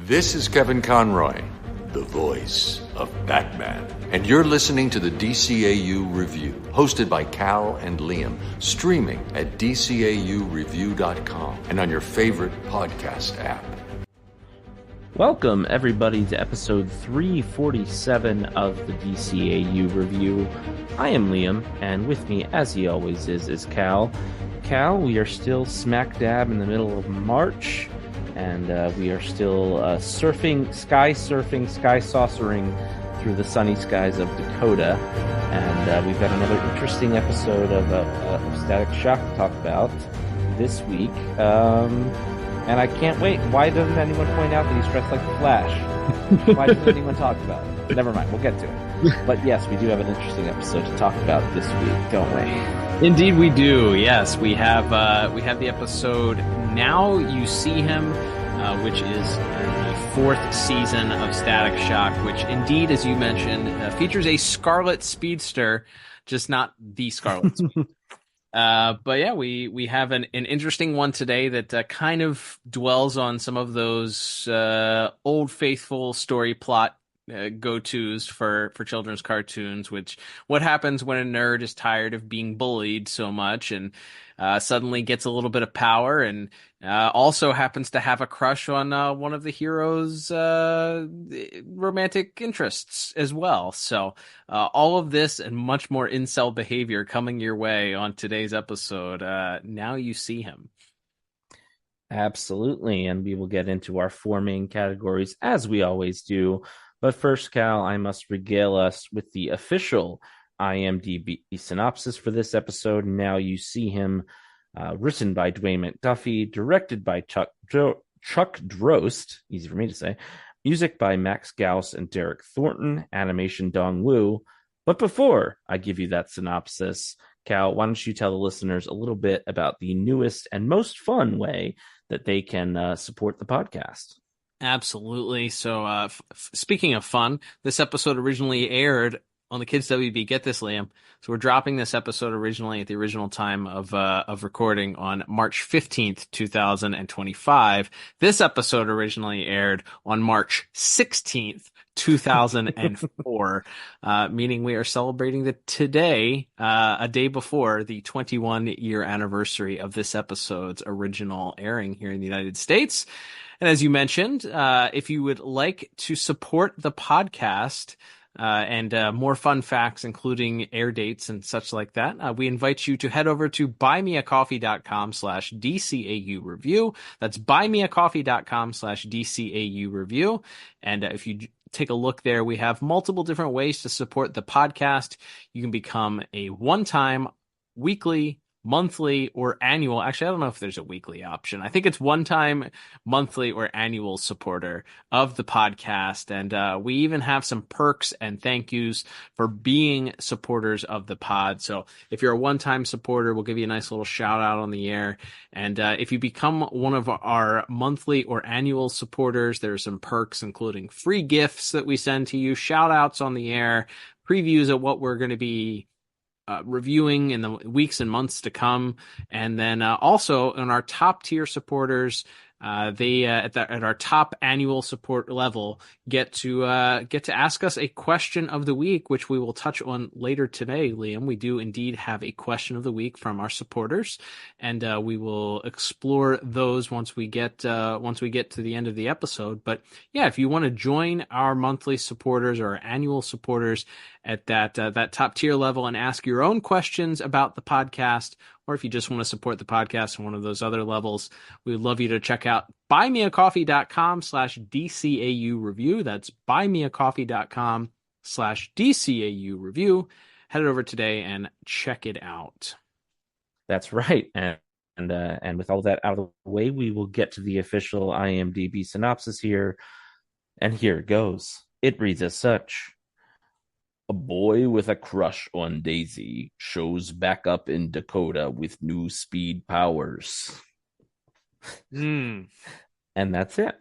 This is Kevin Conroy, the voice of Batman. And you're listening to the DCAU Review, hosted by Cal and Liam, streaming at DCAUreview.com and on your favorite podcast app. Welcome, everybody, to episode 347 of the DCAU Review. I am Liam, and with me, as he always is Cal. Cal, we are still smack dab in the middle of March, and we are still sky saucering through the sunny skies of Dakota. And we've got another interesting episode of Static Shock to talk about this week. And I can't wait. Why doesn't anyone point out that he's dressed like the Flash? Why doesn't anyone talk about it? Never mind, we'll get to it. But yes, we do have an interesting episode to talk about this week, don't we? Indeed we do, yes. We have the episode Now You See Him, which is the fourth season of Static Shock, which indeed, as you mentioned, features a Scarlet Speedster, just not the Scarlet Speedster. But yeah, we have an interesting one today that kind of dwells on some of those old faithful story plot go-tos for children's cartoons, which what happens when a nerd is tired of being bullied so much and suddenly gets a little bit of power and also happens to have a crush on one of the hero's romantic interests as well. So all of this and much more incel behavior coming your way on today's episode. Now You See Him. Absolutely, and we will get into our four main categories as we always do. But first, Cal, I must regale us with the official IMDb synopsis for this episode. Now You See Him, written by Dwayne McDuffie, directed by Chuck Drost, easy for me to say, music by Max Gauss and Derek Thornton, animation Dong Wu. But before I give you that synopsis, Cal, why don't you tell the listeners a little bit about the newest and most fun way that they can support the podcast? Absolutely. So speaking of fun, this episode originally aired on the Kids WB. Get this, Liam. So we're dropping this episode originally at the original time of recording on March 15th, 2025. This episode originally aired on March 16th, 2004, meaning we are celebrating today, a day before the 21-year anniversary of this episode's original airing here in the United States. And as you mentioned, if you would like to support the podcast and more fun facts, including air dates and such like that, we invite you to head over to buymeacoffee.com/DCAU review. That's buymeacoffee.com/DCAU review. And if you take a look there, we have multiple different ways to support the podcast. You can become a one-time, weekly, monthly, or annual. Actually, I don't know if there's a weekly option. I think it's one time, monthly, or annual supporter of the podcast. And we even have some perks and thank yous for being supporters of the pod. So if you're a one-time supporter, we'll give you a nice little shout out on the air. And if you become one of our monthly or annual supporters, there are some perks, including free gifts that we send to you, shout outs on the air, previews of what we're going to be reviewing in the weeks and months to come. And then also on our top tier supporters, they at our top annual support level get to ask us a question of the week, which we will touch on later today. Liam, we do indeed have a question of the week from our supporters, and we will explore those once we get to the end of the episode. But yeah, if you want to join our monthly supporters or our annual supporters at that top tier level and ask your own questions about the podcast, or if you just want to support the podcast on one of those other levels, we would love you to check out buymeacoffee.com/DCAU review. That's buymeacoffee.com/DCAU review. Head over today and check it out. That's right. And with all that out of the way, we will get to the official IMDb synopsis here. And here it goes. It reads as such. A boy with a crush on Daisy shows back up in Dakota with new speed powers. Mm. And that's it.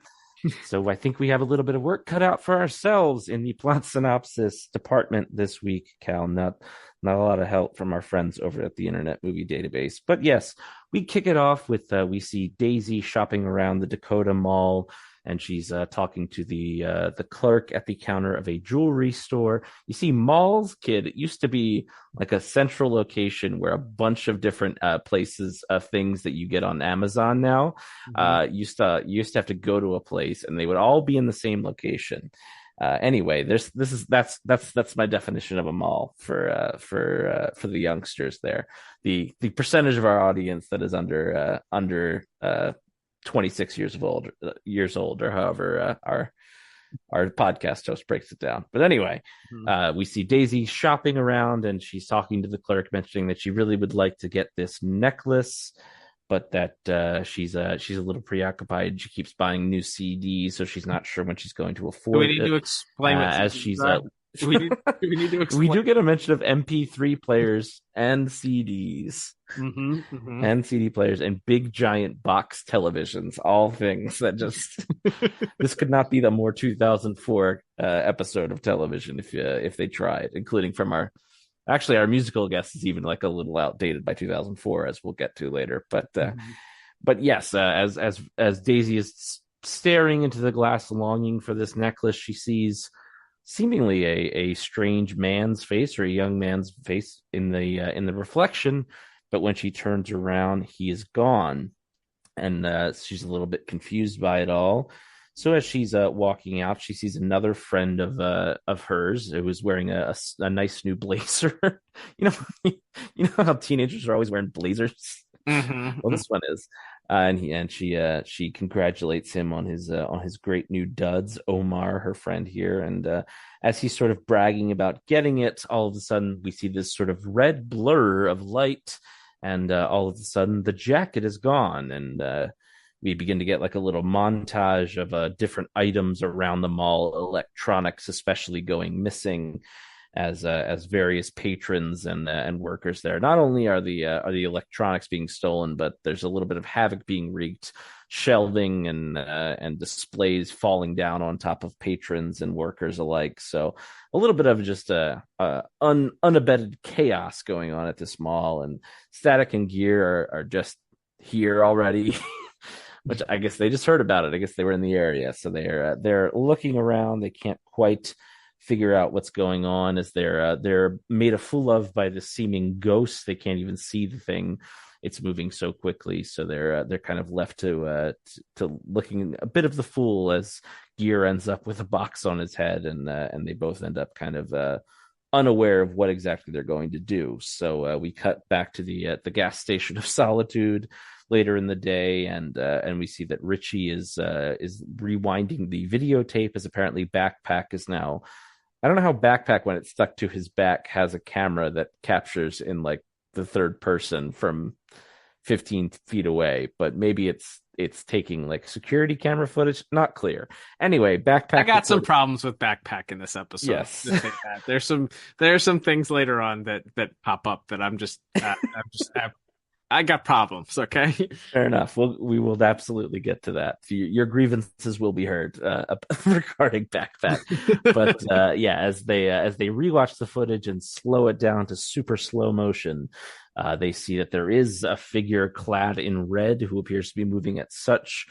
So I think we have a little bit of work cut out for ourselves in the plot synopsis department this week, Cal. Not a lot of help from our friends over at the Internet Movie Database. But yes, we kick it off with we see Daisy shopping around the Dakota Mall, and she's talking to the clerk at the counter of a jewelry store. You see, malls, kid, it used to be like a central location where a bunch of different places of things that you get on Amazon now used to have to go to a place, and they would all be in the same location. Anyway, that's my definition of a mall for the youngsters there. The percentage of our audience that is under 26 years old, or however our podcast host breaks it down. But anyway, we see Daisy shopping around, and she's talking to the clerk, mentioning that she really would like to get this necklace, but that she's a little preoccupied. She keeps buying new CDs, so she's not sure when she's going to afford it. Do we need to explain as she's do we need to explain? We do get a mention of MP3 players and CDs and CD players and big giant box televisions, all things that just this could not be the more 2004 episode of television if they tried, including from our musical guest is even like a little outdated by 2004, as we'll get to later. But yes, as Daisy is staring into the glass, longing for this necklace, she sees seemingly a strange man's face, or a young man's face in the reflection. But when she turns around, he is gone, and she's a little bit confused by it all. So as she's walking out, she sees another friend of hers who was wearing a nice new blazer. you know how teenagers are always wearing blazers. Well, this one is, and she congratulates him on his great new duds. Omar, her friend here, and as he's sort of bragging about getting it, all of a sudden we see this sort of red blur of light, and all of a sudden the jacket is gone, and we begin to get like a little montage of different items around the mall, electronics especially going missing, as various patrons and workers there. Not only are the electronics being stolen, but there's a little bit of havoc being wreaked, shelving and displays falling down on top of patrons and workers alike. So a little bit of just unabetted chaos going on at this mall, and Static and Gear are just here already. Which I guess they just heard about it. I guess they were in the area, so they're looking around. They can't quite figure out what's going on, as they're made a fool of by the seeming ghost. They can't even see the thing; it's moving so quickly. So they're kind of left to looking a bit of the fool, as Gear ends up with a box on his head, and they both end up kind of unaware of what exactly they're going to do. So we cut back to the gas station of Solitude later in the day, and we see that Richie is rewinding the videotape, as apparently Backpack is now, I don't know how Backpack, when it's stuck to his back, has a camera that captures in like the third person from 15 feet away, but maybe it's taking like security camera footage, not clear. Anyway, Backpack, I got some problems with Backpack in this episode. Yes. There's some things later on that pop up that I got problems. Okay, fair enough. We will absolutely get to that. Your grievances will be heard regarding Backpack. But as they rewatch the footage and slow it down to super slow motion, they see that there is a figure clad in red who appears to be moving at such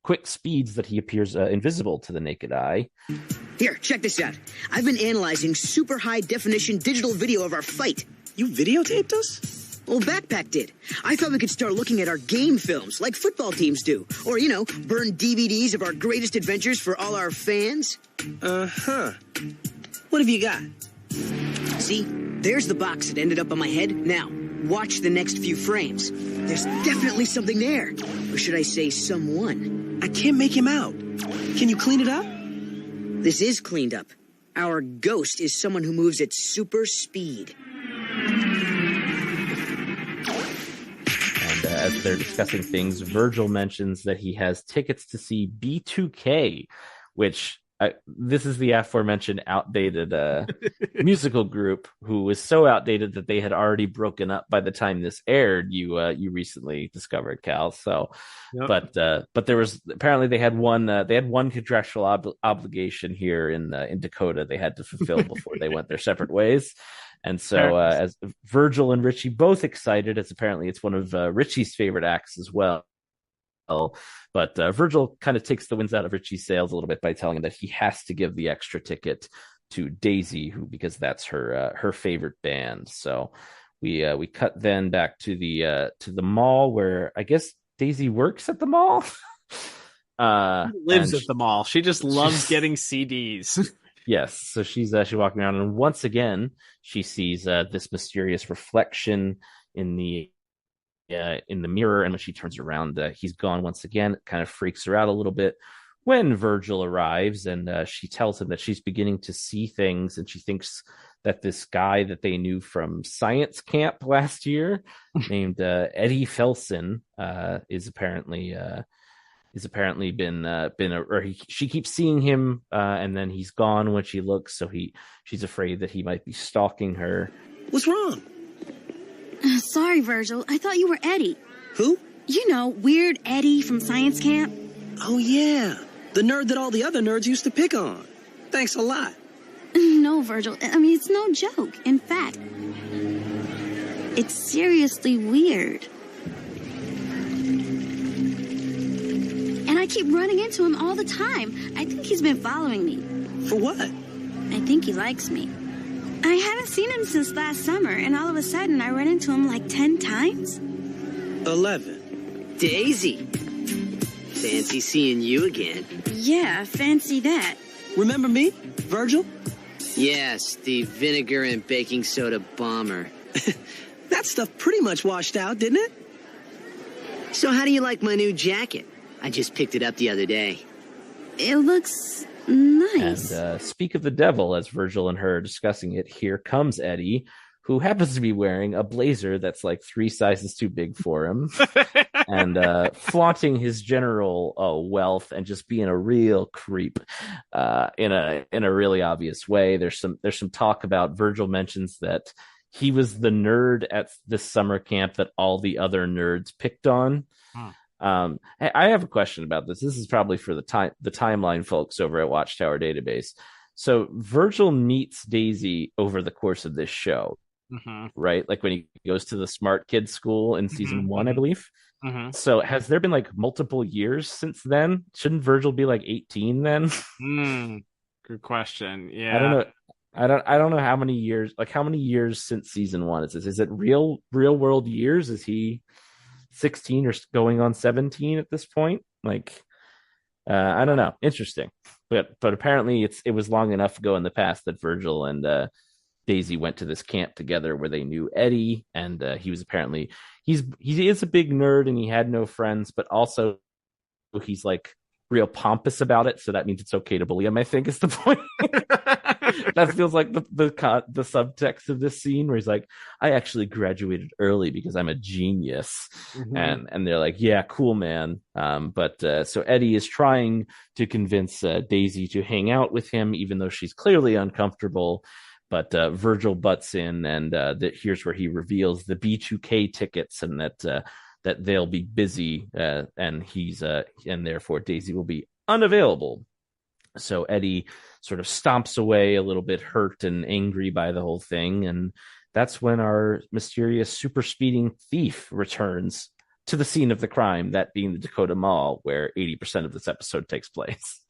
quick speeds that he appears invisible to the naked eye. Here, check this out. I've been analyzing super high definition digital video of our fight. You videotaped us? Well, Backpack did. I thought we could start looking at our game films like football teams do. Or, burn DVDs of our greatest adventures for all our fans. Uh-huh. What have you got? See? There's the box that ended up on my head. Now, watch the next few frames. There's definitely something there. Or should I say someone? I can't make him out. Can you clean it up? This is cleaned up. Our ghost is someone who moves at super speed. As they're discussing things, Virgil mentions that he has tickets to see B2K, which this is the aforementioned outdated musical group who was so outdated that they had already broken up by the time this aired. You recently discovered, Cal. So, yep. But there was apparently they had one contractual obligation here in Dakota they had to fulfill before they went their separate ways. And so as Virgil and Richie both excited, as apparently it's one of Richie's favorite acts as well. But Virgil kind of takes the winds out of Richie's sails a little bit by telling him that he has to give the extra ticket to Daisy, because that's her favorite band. So we cut then back to the mall, where I guess Daisy works at the mall. Lives at the mall. She just loves getting CDs. Yes, so she's walking around, and once again she sees this mysterious reflection in the mirror, and when she turns around, he's gone once again. It kind of freaks her out a little bit when Virgil arrives, and she tells him that she's beginning to see things, and she thinks that this guy that they knew from science camp last year named Eddie Felson is apparently she keeps seeing him, and then he's gone when she looks, so she's afraid that he might be stalking her. What's wrong? Sorry, Virgil. I thought you were Eddie. Who? You know, weird Eddie from science camp. Oh, yeah. The nerd that all the other nerds used to pick on. Thanks a lot. No, Virgil. I mean, it's no joke. In fact, it's seriously weird. And I keep running into him all the time. I think he's been following me. For what? I think he likes me. I haven't seen him since last summer, and all of a sudden I run into him like 10 times. 11. Daisy. Fancy seeing you again. Yeah, fancy that. Remember me? Virgil? Yes, the vinegar and baking soda bomber. That stuff pretty much washed out, didn't it? So how do you like my new jacket? I just picked it up the other day. It looks nice. And speak of the devil, as Virgil and her are discussing it, here comes Eddie, who happens to be wearing a blazer that's like 3 sizes too big for him, and flaunting his general wealth and just being a real creep in a really obvious way. There's some talk about, Virgil mentions that he was the nerd at this summer camp that all the other nerds picked on. I have a question about this. This is probably for the timeline folks over at Watchtower Database. So Virgil meets Daisy over the course of this show, right? Like when he goes to the smart kids school in season 1, I believe. So has there been like multiple years since then? Shouldn't Virgil be like 18 then? Good question. Yeah, I don't know. I don't know how many years. Like how many years since season 1 is this? Is it real world years? Is he 16 or going on 17 at this point? Like, I don't know. Interesting, but apparently it was long enough ago in the past that Virgil and Daisy went to this camp together where they knew Eddie, and he was apparently he is a big nerd and he had no friends, but also he's like real pompous about it, so that means it's okay to bully him, I think, is the point. That feels like the subtext of this scene, where he's like, I actually graduated early because I'm a genius. And they're like, yeah, cool, man. But so Eddie is trying to convince Daisy to hang out with him, even though she's clearly uncomfortable. But Virgil butts in, and here's where he reveals the B2K tickets, and that they'll be busy, and therefore Daisy will be unavailable. So Eddie sort of stomps away a little bit hurt and angry by the whole thing, and that's when our mysterious super speeding thief returns to the scene of the crime, that being the Dakota Mall, where 80% of this episode takes place.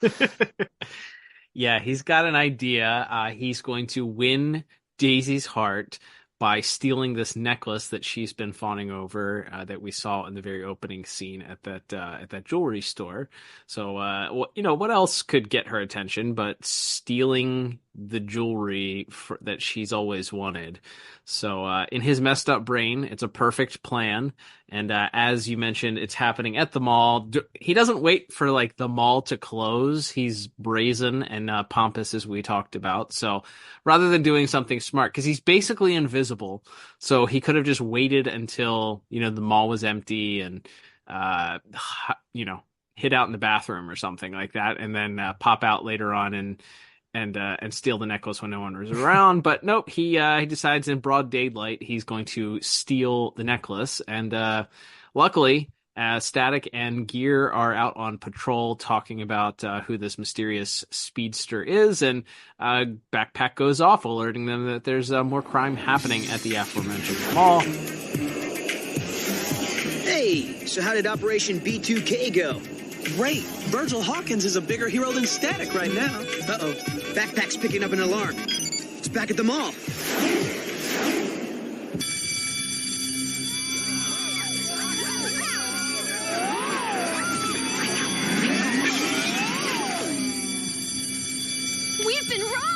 Yeah, he's got an idea. He's going to win Daisy's heart by stealing this necklace that she's been fawning over, that we saw in the very opening scene at that jewelry store. So, what else could get her attention but stealing the jewelry that she's always wanted? So, in his messed up brain, it's a perfect plan. And as you mentioned, it's happening at the mall. He doesn't wait for like the mall to close. He's brazen and pompous, as we talked about. So rather than doing something smart, because he's basically invisible, so he could have just waited until the mall was empty and hid out in the bathroom or something like that, and then pop out later on and steal the necklace when no one was around. But nope, he decides in broad daylight he's going to steal the necklace. And luckily, Static and Gear are out on patrol talking about who this mysterious speedster is, and Backpack goes off, alerting them that there's more crime happening at the aforementioned mall. Hey, so how did Operation B2K go? Great. Virgil Hawkins is a bigger hero than Static right now. Uh-oh. Backpack's picking up an alarm. It's back at the mall. We've been robbed!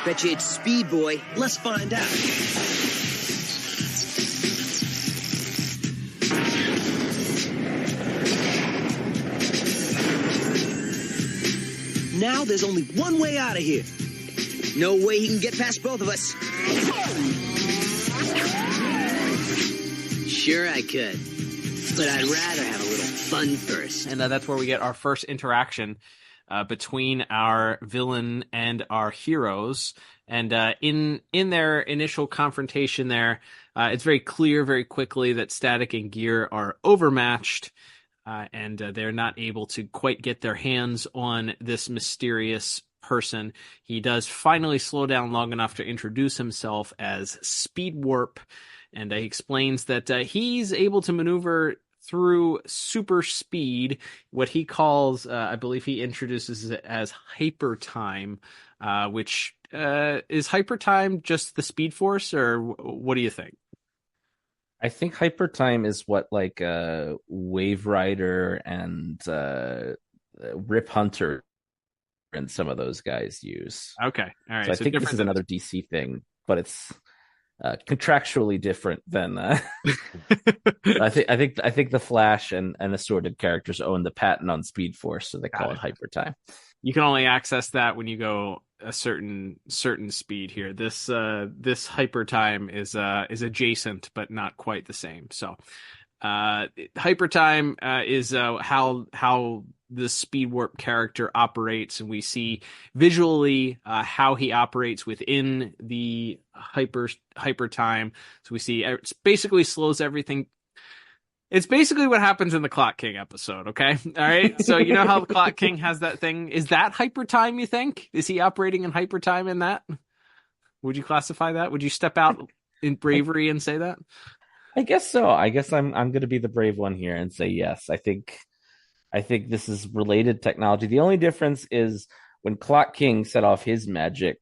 Bet you it's Speed Boy. Let's find out. Now there's only one way out of here. No way he can get past both of us. Sure I could. But I'd rather have a little fun first. And that's where we get our first interaction between our villain and our heroes. And in their initial confrontation there, it's very clear very quickly that Static and Gear are overmatched, and they're not able to quite get their hands on this mysterious person. He does finally slow down long enough to introduce himself as Speed Warp, and he explains that he's able to maneuver through super speed, what he calls, I believe he introduces it as Hypertime, which is Hypertime just the Speed Force, or what do you think? I think Hypertime is what like Wave Rider and Rip Hunter and some of those guys use. Okay, all right. So I think this is another DC thing, but it's contractually different than I think the Flash and assorted characters own the patent on Speed Force, so they call it Hypertime. You can only access that when you go a certain speed here. This Hypertime is adjacent but not quite the same. So Hypertime is how the Speed Warp character operates, and we see visually how he operates within the Hypertime. So we see it basically slows everything. It's basically what happens in the Clock King episode, okay? All right? So you know how the Clock King has that thing? Is that Hypertime, you think? Is he operating in Hypertime in that? Would you classify that? Would you step out in bravery and say that? I guess so. I guess I'm going to be the brave one here and say yes. I think this is related technology. The only difference is when Clock King set off his magic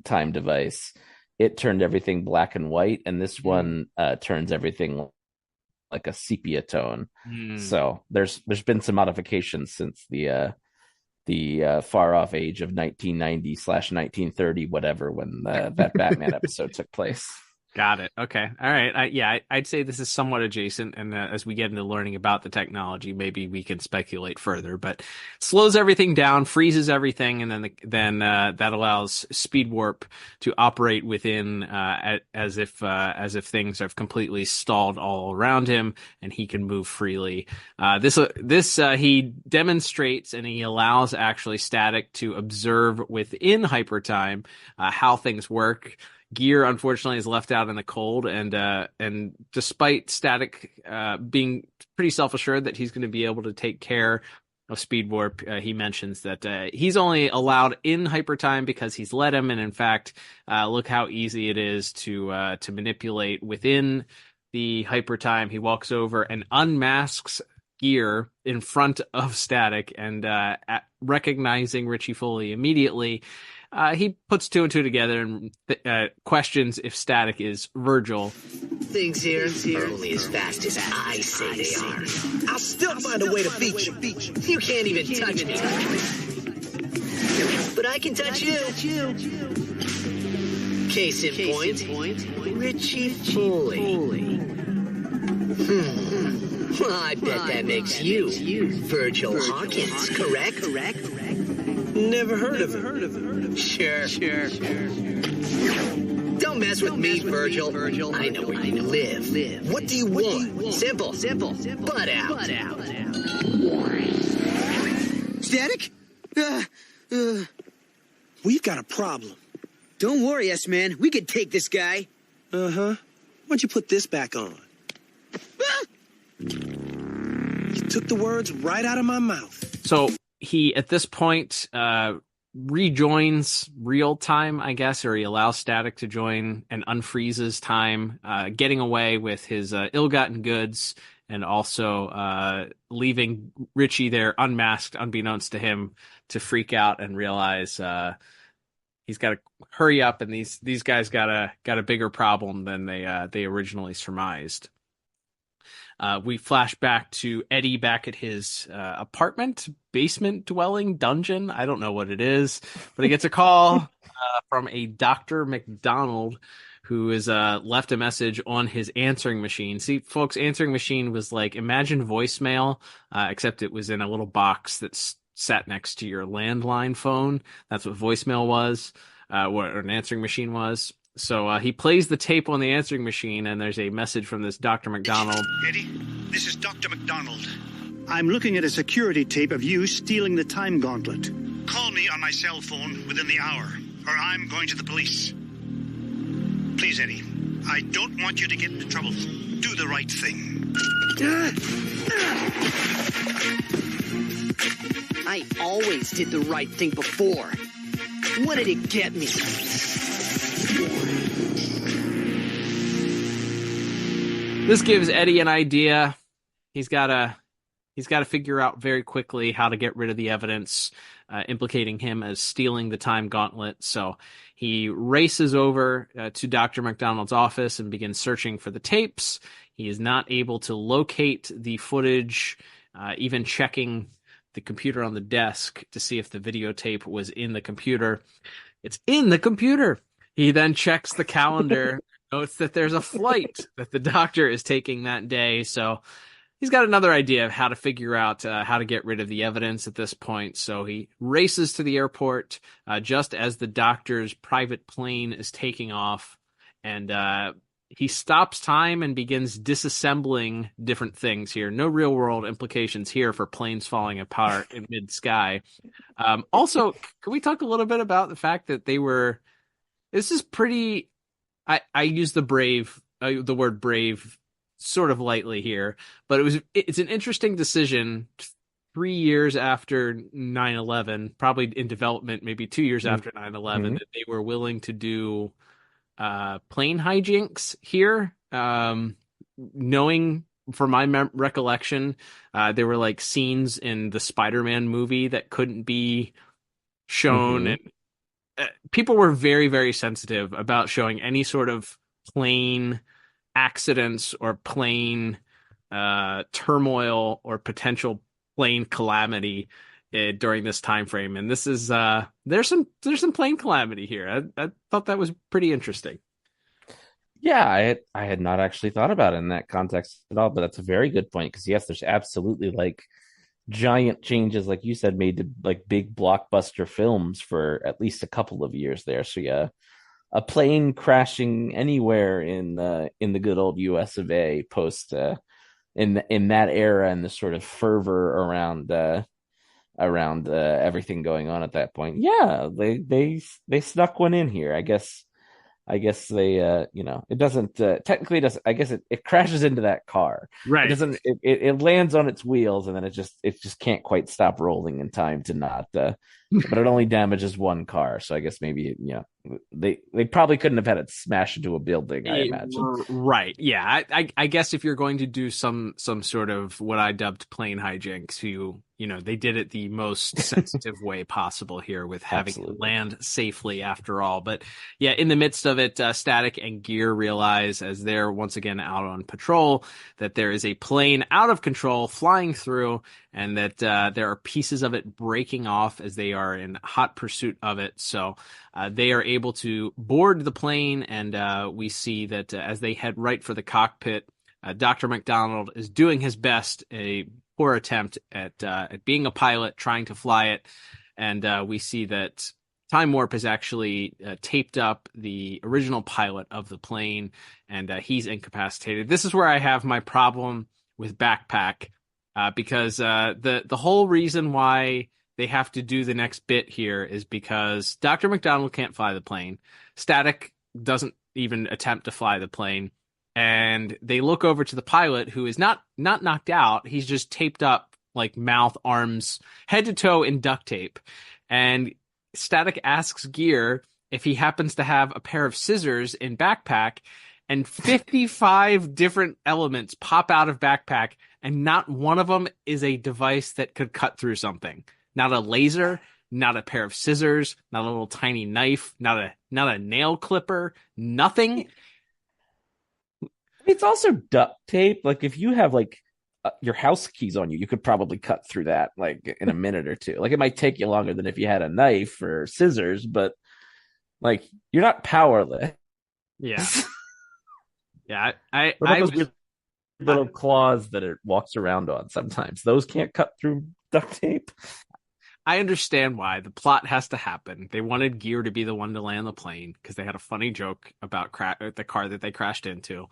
time device, it turned everything black and white, and this one turns everything like a sepia tone. So there's been some modifications since the far off age of 1990/1930, whatever, when that Batman episode took place. Got it. Okay. All right. I'd say this is somewhat adjacent. And as we get into learning about the technology, maybe we can speculate further, but slows everything down, freezes everything. And then that allows Speed Warp to operate within, as if things have completely stalled all around him and he can move freely. This he demonstrates, and he allows actually Static to observe within Hypertime, how things work. Gear, unfortunately, is left out in the cold, and despite Static being pretty self-assured that he's going to be able to take care of Speed Warp, he mentions that he's only allowed in Hypertime because he's let him, and in fact, look how easy it is to manipulate within the Hypertime. He walks over and unmasks Gear in front of Static, and recognizing Richie Foley immediately, he puts two and two together and questions if Static is Virgil. Things here are only as fast as I say they are. I'll still find a way to beat you. You can't even touch me. But I can touch you. Case in point, Richie Foley. Well, I bet that makes you Virgil Hawkins, correct? Never heard of him. Sure. Don't mess with me, Virgil. I know where you live. What do you want? Simple. Butt out. Static? We've got a problem. Don't worry, S-Man. We could take this guy. Uh-huh. Why don't you put this back on? You took the words right out of my mouth. So he, at this point, rejoins real time, I guess, or he allows Static to join and unfreezes time, getting away with his ill-gotten goods, and also leaving Richie there unmasked, unbeknownst to him, to freak out and realize he's got to hurry up, and these guys got a bigger problem than they originally surmised. We flash back to Eddie back at his apartment, basement dwelling, dungeon. I don't know what it is, but he gets a call from a Dr. McDonald who has left a message on his answering machine. See, folks, answering machine was like, imagine voicemail, except it was in a little box that sat next to your landline phone. That's what voicemail was, what an answering machine was. So he plays the tape on the answering machine, and there's a message from this Dr. McDonald. Eddie, this is Dr. McDonald. I'm looking at a security tape of you stealing the time gauntlet. Call me on my cell phone within the hour, or I'm going to the police. Please, Eddie, I don't want you to get into trouble. Do the right thing. I always did the right thing before. What did it get me? This gives Eddie an idea. He's got to figure out very quickly how to get rid of the evidence implicating him as stealing the time gauntlet. So he races over to Dr. McDonald's office and begins searching for the tapes. He is not able to locate the footage, even checking the computer on the desk to see if the videotape was in the computer. It's in the computer. He then checks the calendar, notes that there's a flight that the doctor is taking that day. So he's got another idea of how to figure out how to get rid of the evidence at this point. So he races to the airport just as the doctor's private plane is taking off. And he stops time and begins disassembling different things here. No real world implications here for planes falling apart in mid sky. Also, can we talk a little bit about the fact that this is pretty, I use the word brave sort of lightly here, but it's an interesting decision 3 years after 9/11, probably in development, maybe 2 years after 9/11, that they were willing to do plane hijinks here. Knowing from my recollection, there were like scenes in the Spider-Man movie that couldn't be shown, and people were very, very sensitive about showing any sort of plane accidents or plane turmoil or potential plane calamity during this time frame. And this is there's some plane calamity here. I thought that was pretty interesting. Yeah, I had not actually thought about it in that context at all, but that's a very good point, because yes, there's absolutely like giant changes, like you said, made to like big blockbuster films for at least a couple of years there. So yeah, a plane crashing anywhere in the good old US of A post in that era, and the sort of fervor around everything going on at that point. Yeah, they snuck one in here. I guess they it doesn't technically doesn't. I guess it crashes into that car. Right. It doesn't. It lands on its wheels, and then it just can't quite stop rolling in time to not. But it only damages one car, so I guess maybe they probably couldn't have had it smash into a building, I imagine. Right. Yeah. I guess if you're going to do some sort of what I dubbed plane hijinks, they did it the most sensitive way possible here with having it land safely after all. But yeah, in the midst of it, Static and Gear realize, as they're once again out on patrol, that there is a plane out of control flying through, and that there are pieces of it breaking off as they are in hot pursuit of it. So they are able to board the plane, and we see that as they head right for the cockpit, Dr. McDonald is doing his best, a poor attempt at being a pilot, trying to fly it, and we see that Time Warp has actually taped up the original pilot of the plane, and he's incapacitated. This is where I have my problem with Backpack, because the whole reason why they have to do the next bit here is because Dr. McDonald can't fly the plane. Static doesn't even attempt to fly the plane. And they look over to the pilot, who is not knocked out. He's just taped up, like mouth, arms, head to toe in duct tape. And Static asks Gear if he happens to have a pair of scissors in backpack, and 55 different elements pop out of backpack, and not one of them is a device that could cut through something. Not a laser, not a pair of scissors, not a little tiny knife, not a nail clipper, nothing. It's also duct tape. Like if you have like your house keys on you, you could probably cut through that like in a minute or two. Like it might take you longer than if you had a knife or scissors, but like you're not powerless. Yeah. Yeah, I those weird little claws that it walks around on sometimes. Those can't cut through duct tape. I understand why. The plot has to happen. They wanted Gear to be the one to land the plane because they had a funny joke about the car that they crashed into.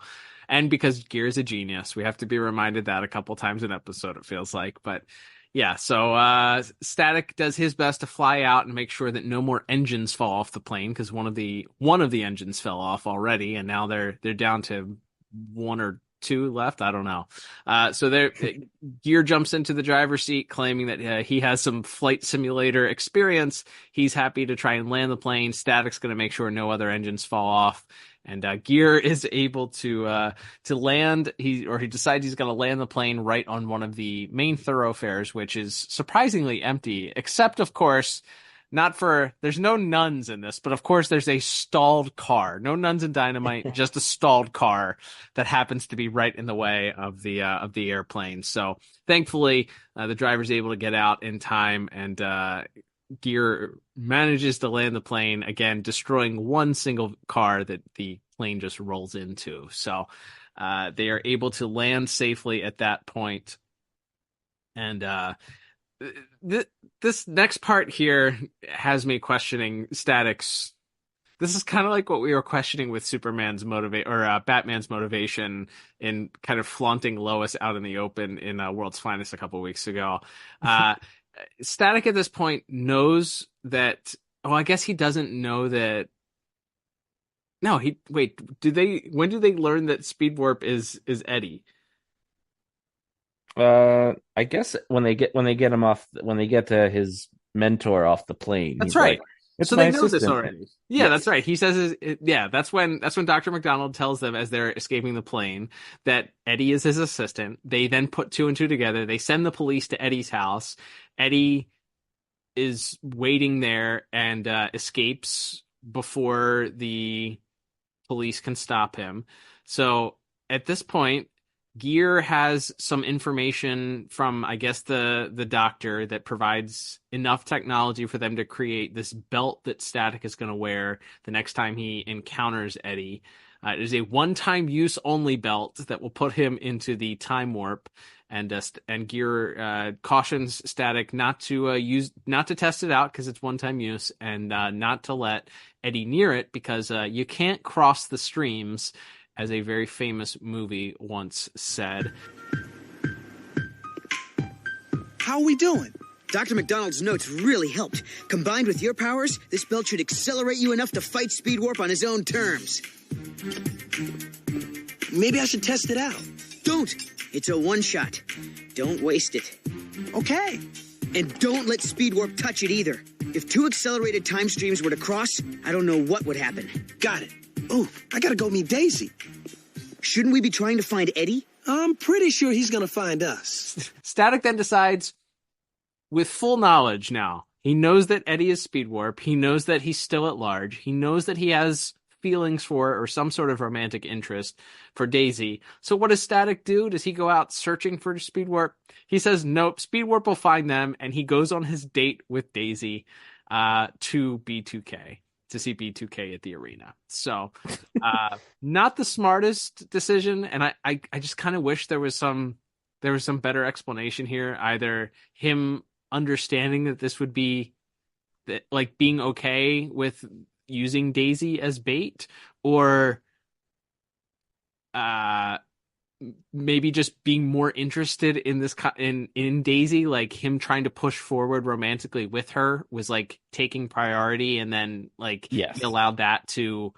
And because Gear is a genius. We have to be reminded that a couple times an episode, it feels like. But yeah, so Static does his best to fly out and make sure that no more engines fall off the plane because one of the engines fell off already, and now they're down to one or two left. I don't know. So Gear jumps into the driver's seat, claiming that he has some flight simulator experience. He's happy to try and land the plane. Static's going to make sure no other engines fall off. And Gear is able to land. He decides he's going to land the plane right on one of the main thoroughfares, which is surprisingly empty, except of course, there's no nuns in this, but of course there's a stalled car. No nuns and dynamite, just a stalled car that happens to be right in the way of the airplane. So thankfully, the driver's able to get out in time, and Gear manages to land the plane, again, destroying one single car that the plane just rolls into. So they are able to land safely at that point. And this next part here has me questioning Static's. This is kind of like what we were questioning with Superman's Batman's motivation in kind of flaunting Lois out in the open in World's Finest a couple weeks ago. Static at this point knows that. Oh, I guess he doesn't know that. No, when do they learn that Speed Warp is Eddie? I guess when they get to his mentor off the plane. That's right. Like, so they know this already. Yeah, yes. That's right. He says, that's when Dr. McDonald tells them as they're escaping the plane that Eddie is his assistant. They then put two and two together. They send the police to Eddie's house. Eddie is waiting there and escapes before the police can stop him. So at this point, Gear has some information from, I guess, the doctor that provides enough technology for them to create this belt that Static is going to wear the next time he encounters Eddie. It is a one-time use only belt that will put him into the time warp, and Gear cautions Static not to test it out because it's one-time use, and not to let Eddie near it because you can't cross the streams, as a very famous movie once said. How are we doing? Dr. McDonald's notes really helped. Combined with your powers, this belt should accelerate you enough to fight Speed Warp on his own terms. Maybe I should test it out. Don't. It's a one-shot. Don't waste it. Okay. And don't let Speed Warp touch it either. If two accelerated time streams were to cross, I don't know what would happen. Got it. Oh, I gotta go meet Daisy. Shouldn't we be trying to find Eddie? I'm pretty sure he's gonna find us. Static then decides, with full knowledge now, he knows that Eddie is Speed Warp. He knows that he's still at large. He knows that he has feelings for or some sort of romantic interest for Daisy. So what does Static do? Does he go out searching for Speed Warp? He says, nope, Speed Warp will find them, and he goes on his date with Daisy to B2K. To see B2K at the arena. So not the smartest decision, and I just kind of wish there was some better explanation here, either him understanding that this would be like being okay with using Daisy as bait, or maybe just being more interested in this in Daisy, like him trying to push forward romantically with her was like taking priority, and then like he allowed that to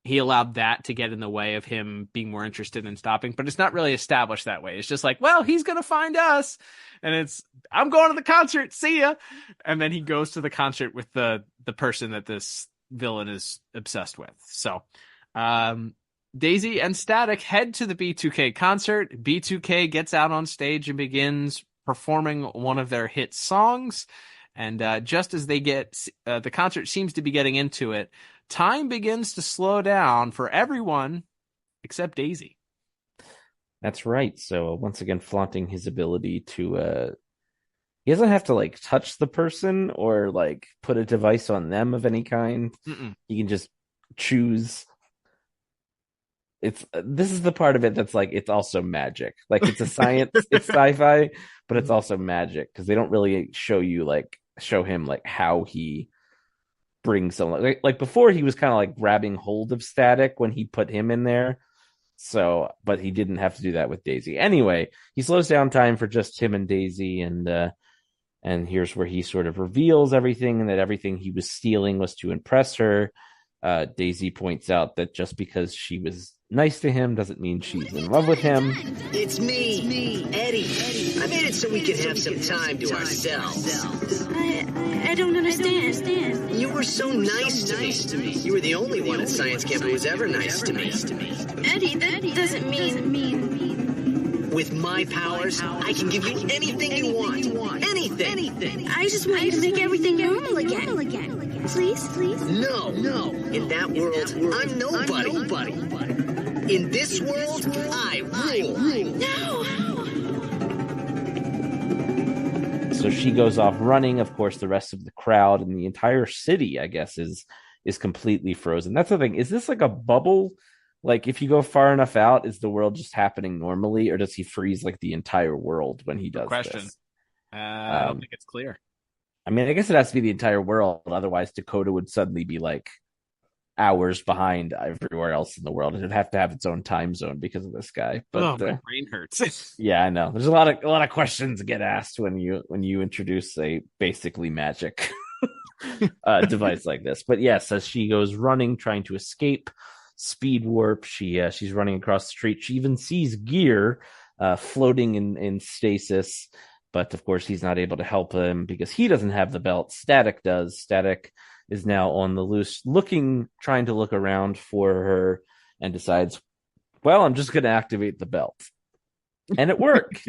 he allowed that to get in the way of him being more interested in stopping, but it's not really established that way. It's just like, well, he's going to find us, and I'm going to the concert, see ya. And then he goes to the concert with the person that this villain is obsessed with. So, Daisy and Static head to the B2K concert. B2K gets out on stage and begins performing one of their hit songs. And just as they the concert seems to be getting into it, time begins to slow down for everyone except Daisy. That's right. So once again, flaunting his ability to, he doesn't have to like touch the person or like put a device on them of any kind. Mm-mm. He can just choose. This is the part of it that's like, it's also magic. Like it's a science, it's sci-fi, but it's also magic because they don't really show him like how he brings someone. Like before, he was kind of like grabbing hold of Static when he put him in there. So, but he didn't have to do that with Daisy. Anyway, he slows down time for just him and Daisy, and here's where he sort of reveals everything, and that everything he was stealing was to impress her. Daisy points out that just because she was nice to him doesn't mean she's in love with him. It's me, Eddie. I made it so we could have some time to ourselves. I don't understand. You were so nice to me. You were the only one at science camp who was ever nice to me. Eddie, that doesn't mean... With my powers, I can give you anything you want. Anything. I just want you to make everything normal again. Please? No. In that world, I'm nobody. In this world, I rule. No! So she goes off running. Of course, the rest of the crowd and the entire city, I guess, is completely frozen. That's the thing. Is this like a bubble? Like, if you go far enough out, is the world just happening normally, or does he freeze like the entire world when he does this? I don't think it's clear. I mean, I guess it has to be the entire world. Otherwise, Dakota would suddenly be like hours behind everywhere else in the world. It'd have to have its own time zone because of this guy. But my brain hurts. Yeah, I know. There's a lot of questions get asked when you introduce a basically magic device like this. But yes, as she goes running, trying to escape speed warp, she's running across the street. She even sees Gear floating in stasis. But of course, he's not able to help him because he doesn't have the belt. Static does. Static is now on the loose, trying to look around for her, and decides, well, I'm just going to activate the belt. And it worked.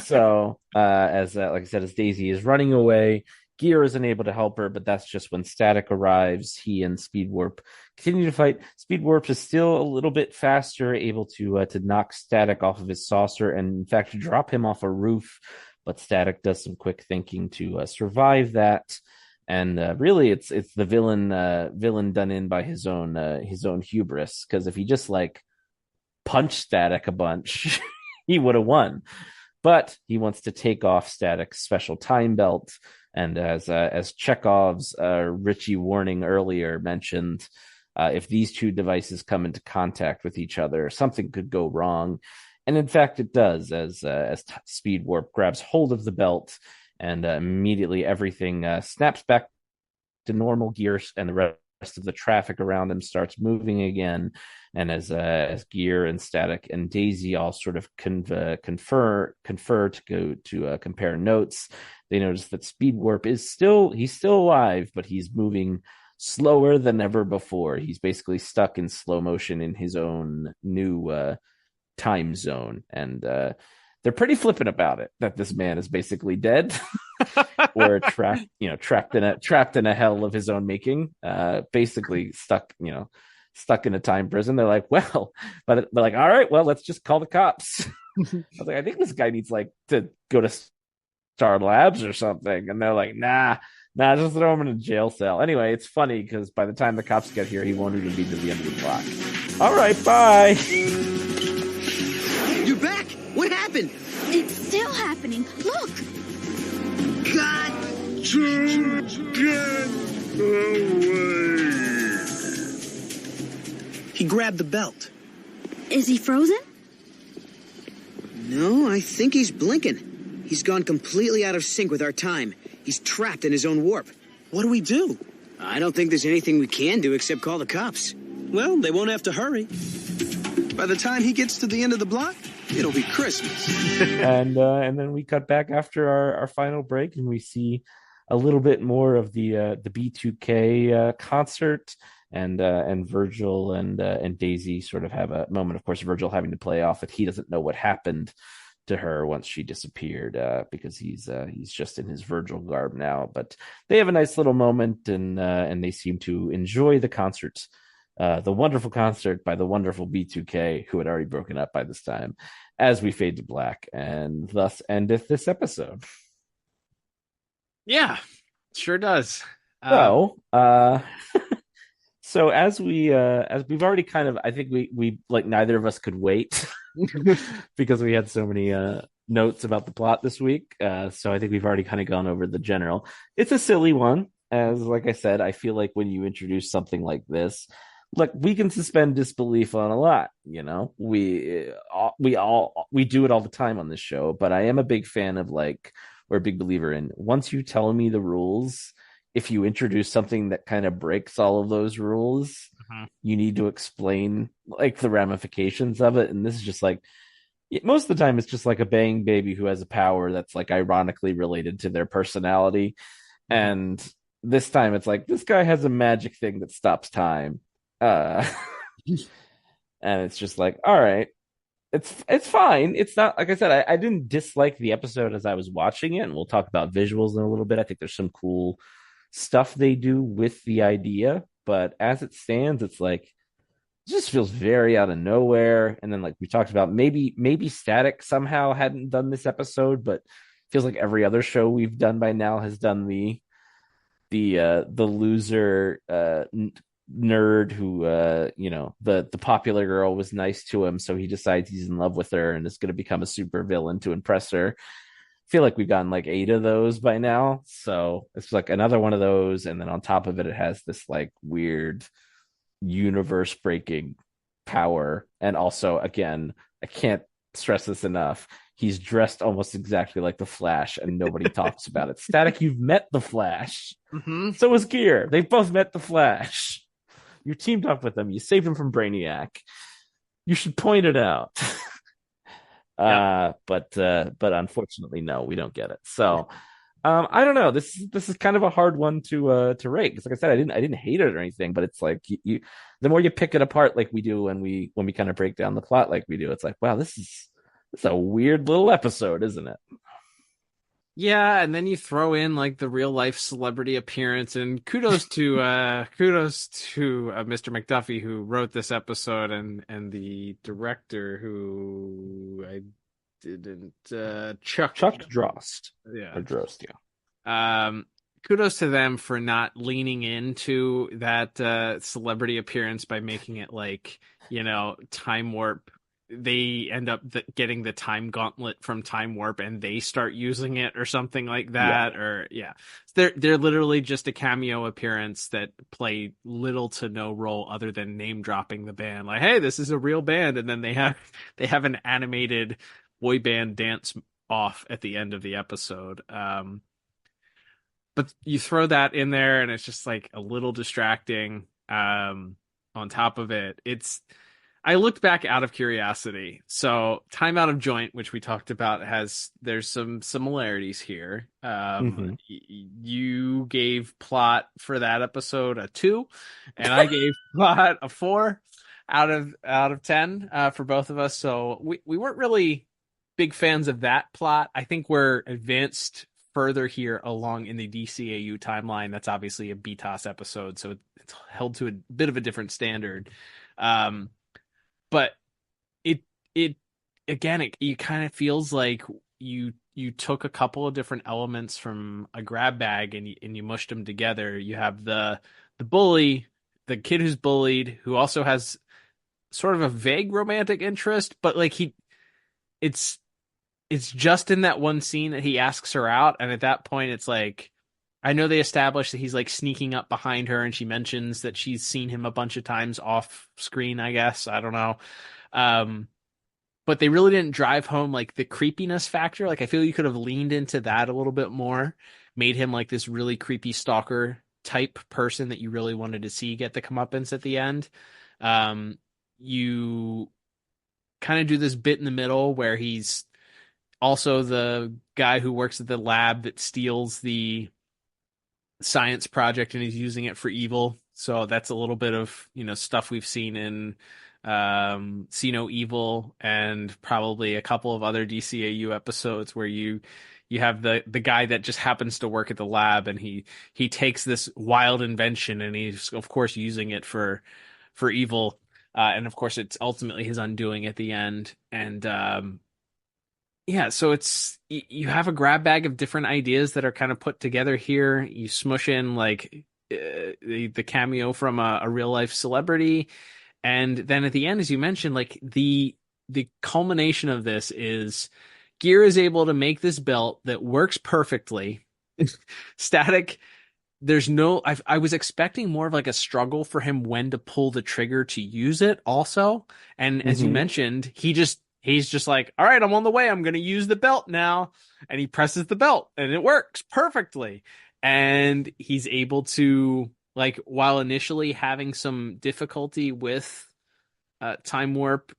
So, like I said, as Daisy is running away, Gear isn't able to help her, but that's just when Static arrives. He and Speed Warp continue to fight. Speed Warp is still a little bit faster, able to knock Static off of his saucer, and in fact, drop him off a roof. But Static does some quick thinking to survive that, and really, it's the villain done in by his own hubris. Because if he just like punched Static a bunch, he would have won. But he wants to take off Static's special time belt, and as Chekhov's Richie warning earlier mentioned, if these two devices come into contact with each other, something could go wrong. And in fact, it does, as Speed Warp grabs hold of the belt, and immediately everything snaps back to normal. Gear and the rest of the traffic around him starts moving again. And as Gear and Static and Daisy all sort of confer to go to compare notes, they notice that Speed Warp he's still alive, but he's moving slower than ever before. He's basically stuck in slow motion in his own new time zone, and they're pretty flippant about it, that this man is basically dead or trapped in a hell of his own making, basically stuck in a time prison. They're like, well, but they're like, all right, well, let's just call the cops. I was like, I think this guy needs like to go to Star Labs or something, and they're like, nah, just throw him in a jail cell. Anyway, it's funny because by the time the cops get here, he won't even be to the end of the block. All right, bye. You're back! What happened? It's still happening. Look! Got to get away! He grabbed the belt. Is he frozen? No, I think he's blinking. He's gone completely out of sync with our time. He's trapped in his own warp. What do we do? I don't think there's anything we can do except call the cops. Well, they won't have to hurry. By the time he gets to the end of the block, it'll be Christmas. And then we cut back after our final break, and we see a little bit more of the B2K concert, and Virgil and Daisy sort of have a moment. Of course, Virgil having to play off that he doesn't know what happened to her once she disappeared, because he's just in his Virgil garb now. But they have a nice little moment, and they seem to enjoy the concert, the wonderful concert by the wonderful B2K, who had already broken up by this time, as we fade to black, and thus endeth this episode. Yeah, sure does. So as we've already kind of, I think we like, neither of us could wait because we had so many notes about the plot this week. So I think we've already kind of gone over the general. It's a silly one, as like I said. I feel like when you introduce something like this, look, we can suspend disbelief on a lot. You know, we do it all the time on this show. But I am a big fan of, like, or a big believer in, once you tell me the rules, if you introduce something that kind of breaks all of those rules, you need to explain, like, the ramifications of it. And this is just like, most of the time, it's just like a bang baby who has a power that's, like, ironically related to their personality. And this time it's like, this guy has a magic thing that stops time. And it's just like, all right, it's fine. It's not, like I said, I didn't dislike the episode as I was watching it, and we'll talk about visuals in a little bit. I think there's some cool stuff they do with the idea, but as it stands, it's like, it just feels very out of nowhere. And then, like we talked about, maybe Static somehow hadn't done this episode, but feels like every other show we've done by now has done the loser nerd who the popular girl was nice to him, so he decides he's in love with her and is going to become a super villain to impress her. I feel like we've gotten like 8 of those by now, so it's like another one of those. And then on top of it, it has this like weird universe breaking power. And also, again, I can't stress this enough, he's dressed almost exactly like the Flash, and nobody talks about it. Static, you've met the Flash. So is Gear. They've both met the Flash. You teamed up with him. You saved him from Brainiac. You should point it out. But unfortunately, no, we don't get it. So I don't know. This is kind of a hard one to rate, because, like I said, I didn't hate it or anything, but it's like, you the more you pick it apart, like we do when we kind of break down the plot, like we do, it's like, wow, this is a weird little episode, isn't it? Yeah, and then you throw in like the real life celebrity appearance, and kudos to Mr. McDuffie, who wrote this episode, and the director, who I didn't Chuck Drost. Yeah. Or Drost, yeah. Kudos to them for not leaning into that celebrity appearance by making it like, time warp. They end up getting the time gauntlet from Time Warp, and they start using it or something like that. They're literally just a cameo appearance that play little to no role other than name dropping the band, like, hey, this is a real band. And then they have an animated boy band dance off at the end of the episode. But you throw that in there, and it's just like a little distracting. On top of it, I looked back out of curiosity. So Time Out of Joint, which we talked about, there's some similarities here. You gave plot for that episode a 2, and I gave plot a 4 out of 10 for both of us. So we weren't really big fans of that plot. I think we're advanced further here along in the DCAU timeline. That's obviously a BTOS episode, so it's held to a bit of a different standard. But it kind of feels like you took a couple of different elements from a grab bag, and you mushed them together. You have the bully, the kid who's bullied, who also has sort of a vague romantic interest, but like it's just in that one scene that he asks her out, and at that point it's like, I know they established that he's like sneaking up behind her, and she mentions that she's seen him a bunch of times off screen, I guess. I don't know. But they really didn't drive home like the creepiness factor. Like, I feel you could have leaned into that a little bit more, made him like this really creepy stalker type person that you really wanted to see get the comeuppance at the end. You kind of do this bit in the middle where he's also the guy who works at the lab that steals the science project and he's using it for evil. So that's a little bit of, stuff we've seen in See No Evil and probably a couple of other DCAU episodes where you have the guy that just happens to work at the lab and he takes this wild invention and he's of course using it for evil. And of course it's ultimately his undoing at the end. And yeah, so you have a grab bag of different ideas that are kind of put together here. You smush in like the cameo from a real life celebrity, and then at the end, as you mentioned, like the culmination of this is Gear is able to make this belt that works perfectly. Static, I was expecting more of like a struggle for him when to pull the trigger to use it also, and as you mentioned, he's just like, all right, I'm on the way. I'm going to use the belt now. And he presses the belt and it works perfectly. And he's able to, like, while initially having some difficulty with time warp,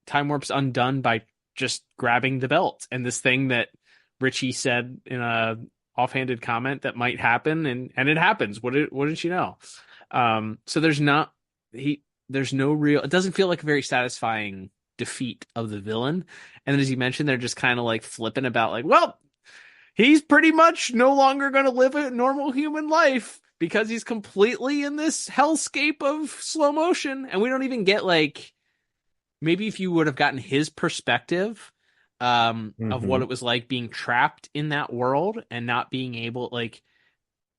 time warp's undone by just grabbing the belt. And this thing that Richie said in a offhanded comment that might happen. And it happens. What did you know? So there's no real, it doesn't feel like a very satisfying defeat of the villain. And then as you mentioned, they're just kind of like flipping about like, well, he's pretty much no longer going to live a normal human life because he's completely in this hellscape of slow motion. And we don't even get like, maybe if you would have gotten his perspective of what it was like being trapped in that world and not being able, like,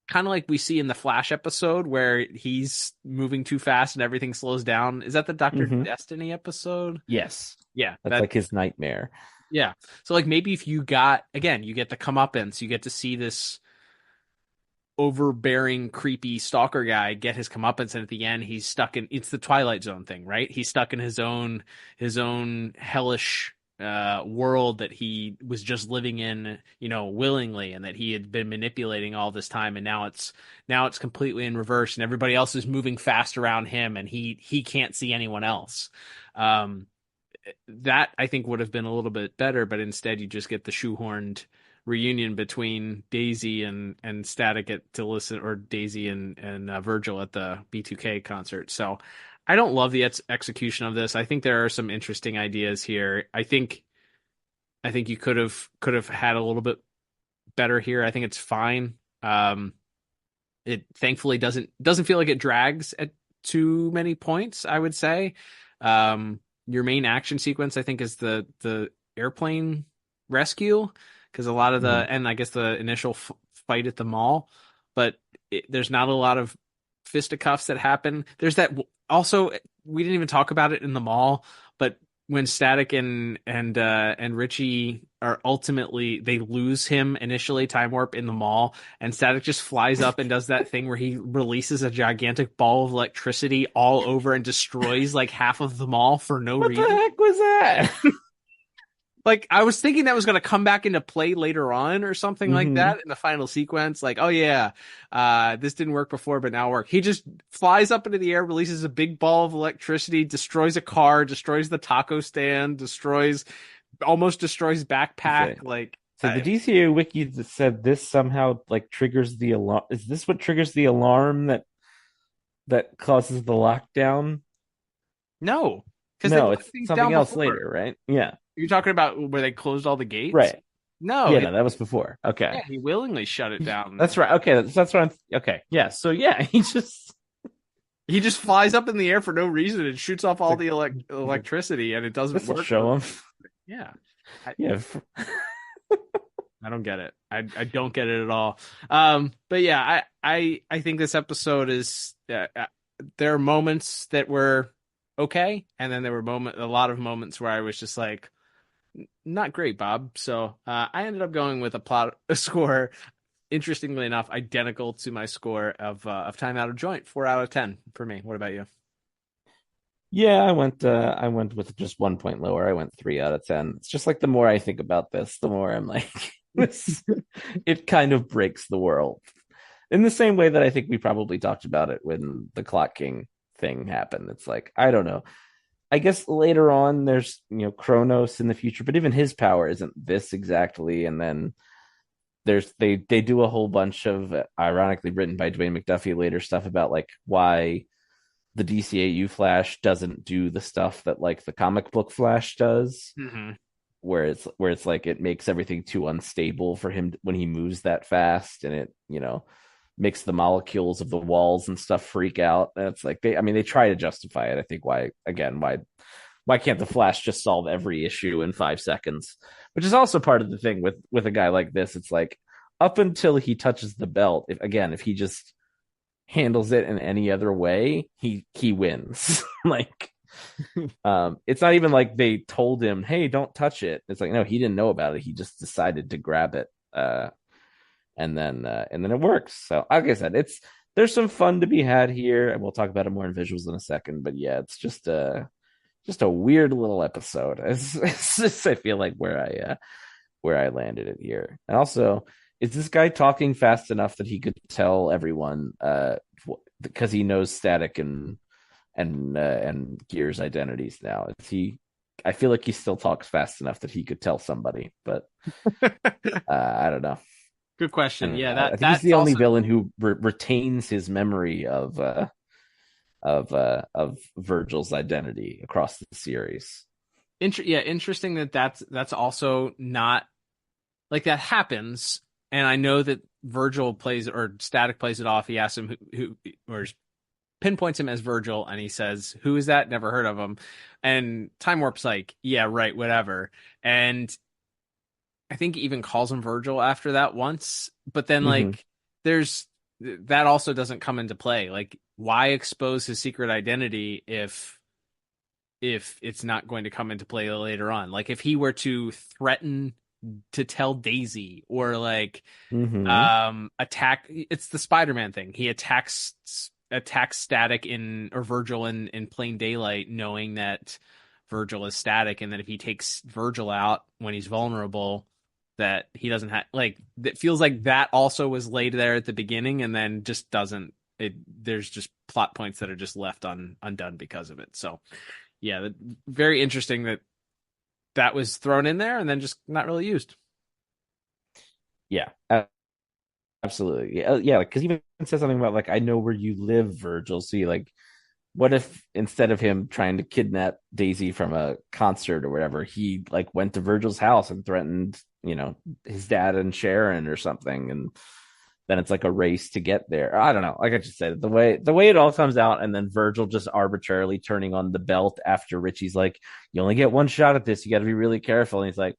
kind of like we see in the Flash episode where he's moving too fast and everything slows down. Is that the Dr. Destiny episode? Yes. Yeah. That's like his nightmare. Yeah. So like maybe if you get the comeuppance, you get to see this overbearing, creepy stalker guy get his comeuppance, and at the end he's stuck in, it's the Twilight Zone thing, right? He's stuck in his own hellish world that he was just living in, willingly, and that he had been manipulating all this time, and now it's completely in reverse, and everybody else is moving fast around him, and he can't see anyone else. That I think would have been a little bit better, but instead you just get the shoehorned reunion between Daisy and Static or Daisy and Virgil at the B2K concert. So I don't love the execution of this. I think there are some interesting ideas here. I think you could have had a little bit better here. I think it's fine. It thankfully doesn't feel like it drags at too many points, I would say. Your main action sequence, I think, is the airplane rescue, because a lot of and I guess the initial fight at the mall, but there's not a lot of fisticuffs that happen. There's that also, we didn't even talk about it in the mall, but when Static and Richie are ultimately, they lose him initially, time warp in the mall, and Static just flies up and does that thing where he releases a gigantic ball of electricity all over and destroys like half of the mall for no reason. What the heck was that? Like, I was thinking that was going to come back into play later on or something like that in the final sequence. Like, oh yeah, this didn't work before, but now it worked. He just flies up into the air, releases a big ball of electricity, destroys a car, destroys the taco stand, almost destroys backpack. Okay. Like, so the DCAU wiki said this somehow like triggers the alarm. Is this what triggers the alarm that causes the lockdown? No, no, it's something else later, right? Yeah. You're talking about where they closed all the gates? Right. No. Yeah, no, that was before. Okay. Yeah, he willingly shut it down. That's right. Okay, that's what I'm... Okay, yeah. So, yeah, he just flies up in the air for no reason and shoots off all the electricity, and it doesn't work. Show him. Yeah. Yeah. I don't get it. I don't get it at all. But yeah, I think this episode is... there are moments that were okay, and then there were a lot of moments where I was just like, not great, Bob. So I ended up going with a score, interestingly enough, identical to my score of Time Out of Joint, 4 out of 10 for me. What about you? Yeah, I went with just 1 point lower. I went 3 out of 10. It's just like the more I think about this, the more I'm like, it kind of breaks the world. In the same way that I think we probably talked about it when the Clock King thing happen. It's like, I don't know. I guess later on there's, Kronos in the future, but even his power isn't this exactly. And then they do a whole bunch of ironically written by Dwayne McDuffie later stuff about like why the DCAU Flash doesn't do the stuff that like the comic book Flash does, where it's like it makes everything too unstable for him when he moves that fast, and it makes the molecules of the walls and stuff freak out. And it's like they try to justify it. I think why can't the Flash just solve every issue in 5 seconds? Which is also part of the thing with a guy like this. It's like up until he touches the belt, if he just handles it in any other way, he wins. Like it's not even like they told him, hey, don't touch it. It's like, no, he didn't know about it. He just decided to grab it. And then it works. So like I said, there's some fun to be had here, and we'll talk about it more in visuals in a second. But yeah, it's just a weird little episode. It's just, I feel like where I landed it here. And also, is this guy talking fast enough that he could tell everyone because he knows Static and Gear's identities now? I feel like he still talks fast enough that he could tell somebody, but I don't know. Good question. Yeah, I think he's the only villain who retains his memory of Virgil's identity across the series. Interesting that's also not like that happens. And I know that Virgil plays, or Static plays it off. He asks him who or pinpoints him as Virgil, and he says, "Who is that? Never heard of him." And Time Warp's like, "Yeah, right, whatever." And I think he even calls him Virgil after that once. But then like there's that also doesn't come into play. Like, why expose his secret identity if it's not going to come into play later on? Like, if he were to threaten to tell Daisy, or like attack, it's the Spider-Man thing. He attacks Static or Virgil in plain daylight, knowing that Virgil is Static, and that if he takes Virgil out when he's vulnerable, that he doesn't have, like, it feels like that also was laid there at the beginning, and then just doesn't. There's just plot points that are just left undone because of it. So yeah, very interesting that was thrown in there and then just not really used. Yeah, absolutely. Yeah, because even says something about like, I know where you live, Virgil. So like, what if instead of him trying to kidnap Daisy from a concert or whatever, he like went to Virgil's house and threatened, his dad and Sharon or something, and then it's like a race to get there. I don't know. Like I just said, the way it all comes out, and then Virgil just arbitrarily turning on the belt after Richie's like, you only get one shot at this. You got to be really careful. And he's like,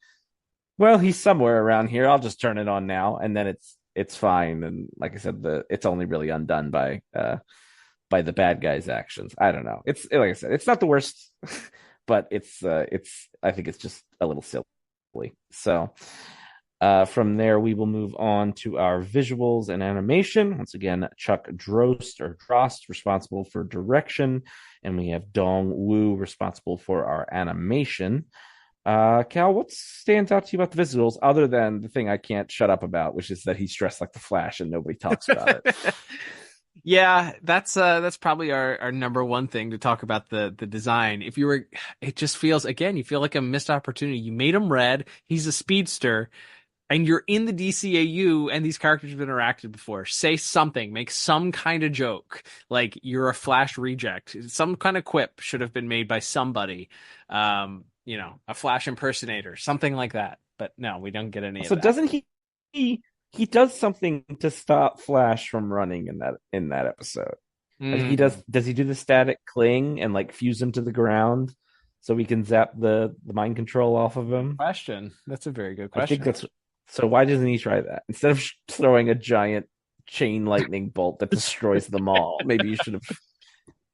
well, he's somewhere around here. I'll just turn it on now. And then it's fine. And like I said, it's only really undone by the bad guy's actions. I don't know. It's like I said, it's not the worst, but I think it's just a little silly. So from there, we will move on to our visuals and animation. Once again, Chuck Drost responsible for direction, and we have Dong Wu responsible for our animation. Cal, what stands out to you about the visuals, other than the thing I can't shut up about, which is that he's dressed like the Flash and nobody talks about it? Yeah, that's probably our number one thing to talk about, the design. It just feels, again, you feel like a missed opportunity. You made him red. He's a speedster, and you're in the DCAU, and these characters have interacted before. Say something, make some kind of joke, like you're a Flash reject. Some kind of quip should have been made by somebody. A Flash impersonator, something like that. But no, we don't get any of that. So doesn't he does something to stop Flash from running in that episode? Like does he do the static cling and like fuse him to the ground so we can zap the mind control off of him? Question. That's a very good question. I think so. Why doesn't he try that instead of throwing a giant chain lightning bolt that destroys them all? Maybe you should have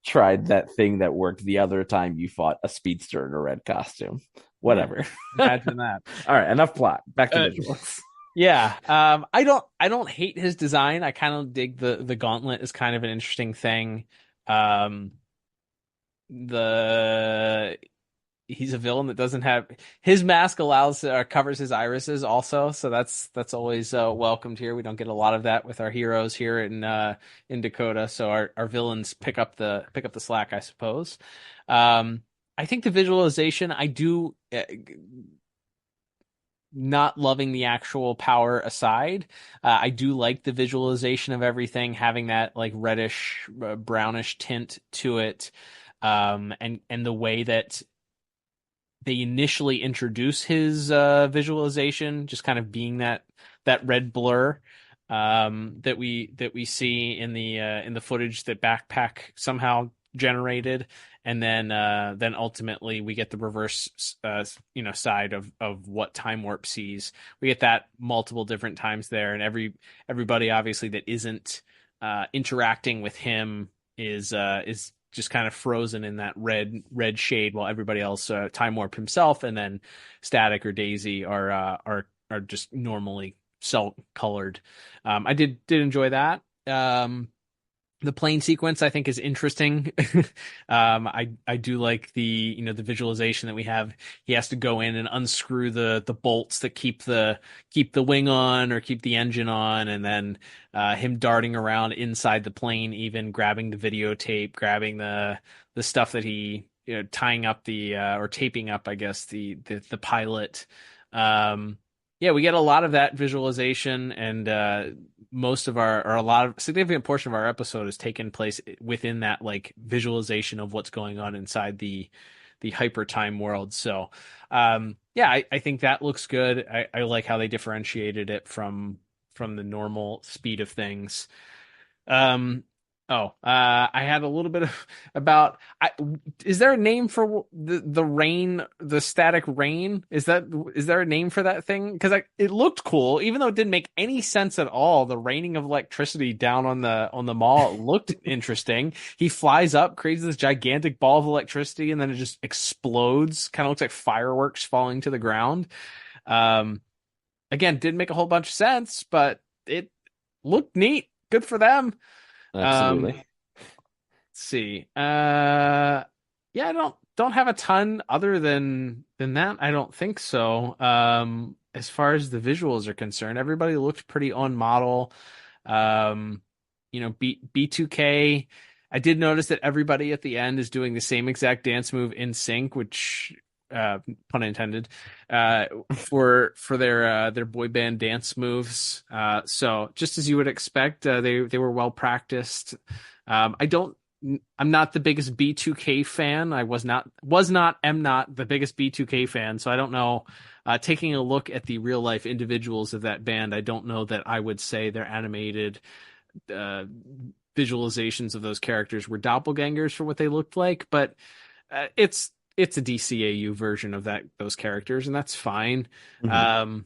tried that thing that worked the other time you fought a speedster in a red costume. Whatever. Imagine that. All right, enough plot. Back to visuals. Yeah. I don't hate his design. I kind of dig the gauntlet is kind of an interesting thing. he's a villain that doesn't have his mask allows covers his irises also, so that's always welcomed here. We don't get a lot of that with our heroes here in Dakota, so our villains pick up the slack, I suppose. I think the visualization, I do not loving the actual power aside, I do like the visualization of everything having that like reddish brownish tint to it, and the way that they initially introduce his visualization just kind of being that red blur that we see in the footage that Backpack somehow generated, and then ultimately we get the reverse side of what Time Warp sees. We get that multiple different times there, and everybody obviously that isn't interacting with him is just kind of frozen in that red shade, while everybody else, Time Warp himself and then Static or Daisy are just normally colored. I did enjoy that. The plane sequence I think is interesting. I do like the visualization that we have. He has to go in and unscrew the bolts that keep the wing on or keep the engine on, and then him darting around inside the plane, even grabbing the videotape, grabbing the stuff that he tying up or taping up, I guess, the pilot. Yeah, we get a lot of that visualization, and a significant portion of our episode is taken place within that like visualization of what's going on inside the Hypertime world. So, yeah, I think that looks good. I like how they differentiated it from the normal speed of things. I had a little bit about. Is there a name for the rain, the static rain? Is there a name for that thing? Because it looked cool, even though it didn't make any sense at all. The raining of electricity down on the mall looked interesting. He flies up, creates this gigantic ball of electricity, and then it just explodes. Kind of looks like fireworks falling to the ground. Again, didn't make a whole bunch of sense, but it looked neat. Good for them. Absolutely. Let's see. Yeah, I don't have a ton other than that. I don't think so. As far as the visuals are concerned, everybody looked pretty on model. B2K. I did notice that everybody at the end is doing the same exact dance move in sync, which pun intended, for their boy band dance moves. So just as you would expect, they were well practiced. I'm not the biggest B2K fan. I am not the biggest B2K fan. So I don't know, taking a look at the real life individuals of that band, I don't know that I would say their animated, visualizations of those characters were doppelgangers for what they looked like, but, it's a DCAU version of those characters, and that's fine. Mm-hmm.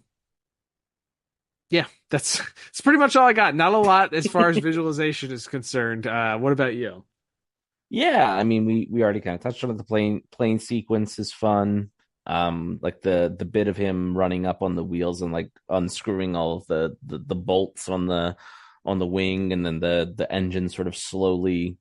Yeah, that's pretty much all I got. Not a lot as far as visualization is concerned. What about you? Yeah, I mean, we already kind of touched on it. The plane sequence is fun. Like the bit of him running up on the wheels and like unscrewing all of the bolts on the wing, and then the engine sort of slowly,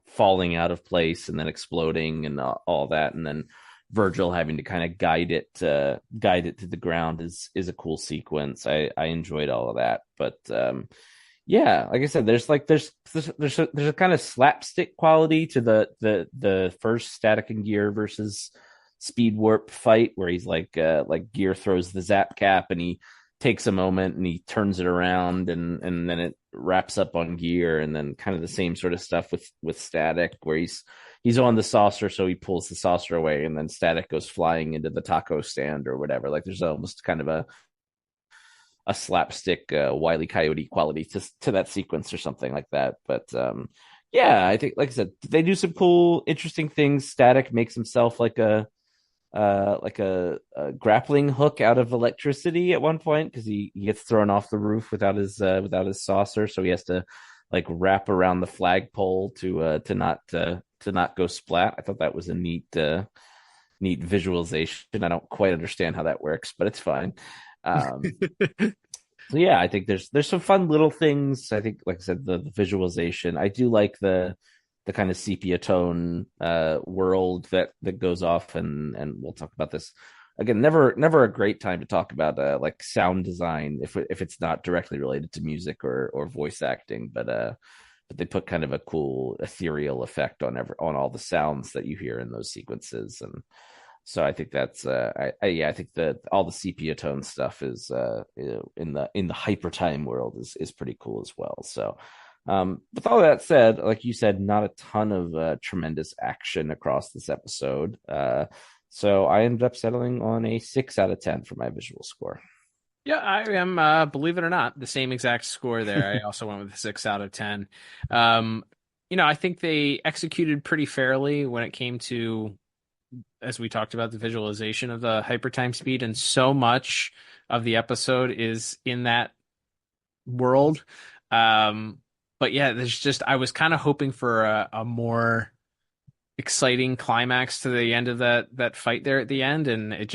falling out of place and then exploding and all that, and then Virgil having to kind of guide it to the ground is a cool sequence. I enjoyed all of that, but yeah, like I said, there's a kind of slapstick quality to the first Static and Gear versus Speed Warp fight, where he's like Gear throws the zap cap and he takes a moment and he turns it around, and then it wraps up on Gear, and then kind of the same sort of stuff with Static, where he's on the saucer, so he pulls the saucer away, and then Static goes flying into the taco stand or whatever. Like there's almost kind of a slapstick Wile E. Coyote quality to that sequence or something like that. But yeah, I think, like I said, they do some cool, interesting things. Static makes himself like a grappling hook out of electricity at one point, because he gets thrown off the roof without his saucer, so he has to like wrap around the flagpole to not go splat. I thought that was a neat visualization. I don't quite understand how that works, but it's fine. So yeah, I think there's some fun little things. I think, like I said, the visualization. I do like the the kind of sepia tone world that goes off, and we'll talk about this again. Never a great time to talk about like sound design if it's not directly related to music or voice acting, but they put kind of a cool ethereal effect on all the sounds that you hear in those sequences. And so I think that's I think that all the sepia tone stuff is in the Hypertime world is pretty cool as well. So with all that said, like you said, not a ton of tremendous action across this episode. So I ended up settling on a 6 out of 10 for my visual score. Yeah, I am, believe it or not, the same exact score there. I also went with a 6 out of 10. I think they executed pretty fairly when it came to, as we talked about, the visualization of the hypertime speed, and so much of the episode is in that world. But yeah, I was kind of hoping for a more exciting climax to the end of that fight there at the end, and it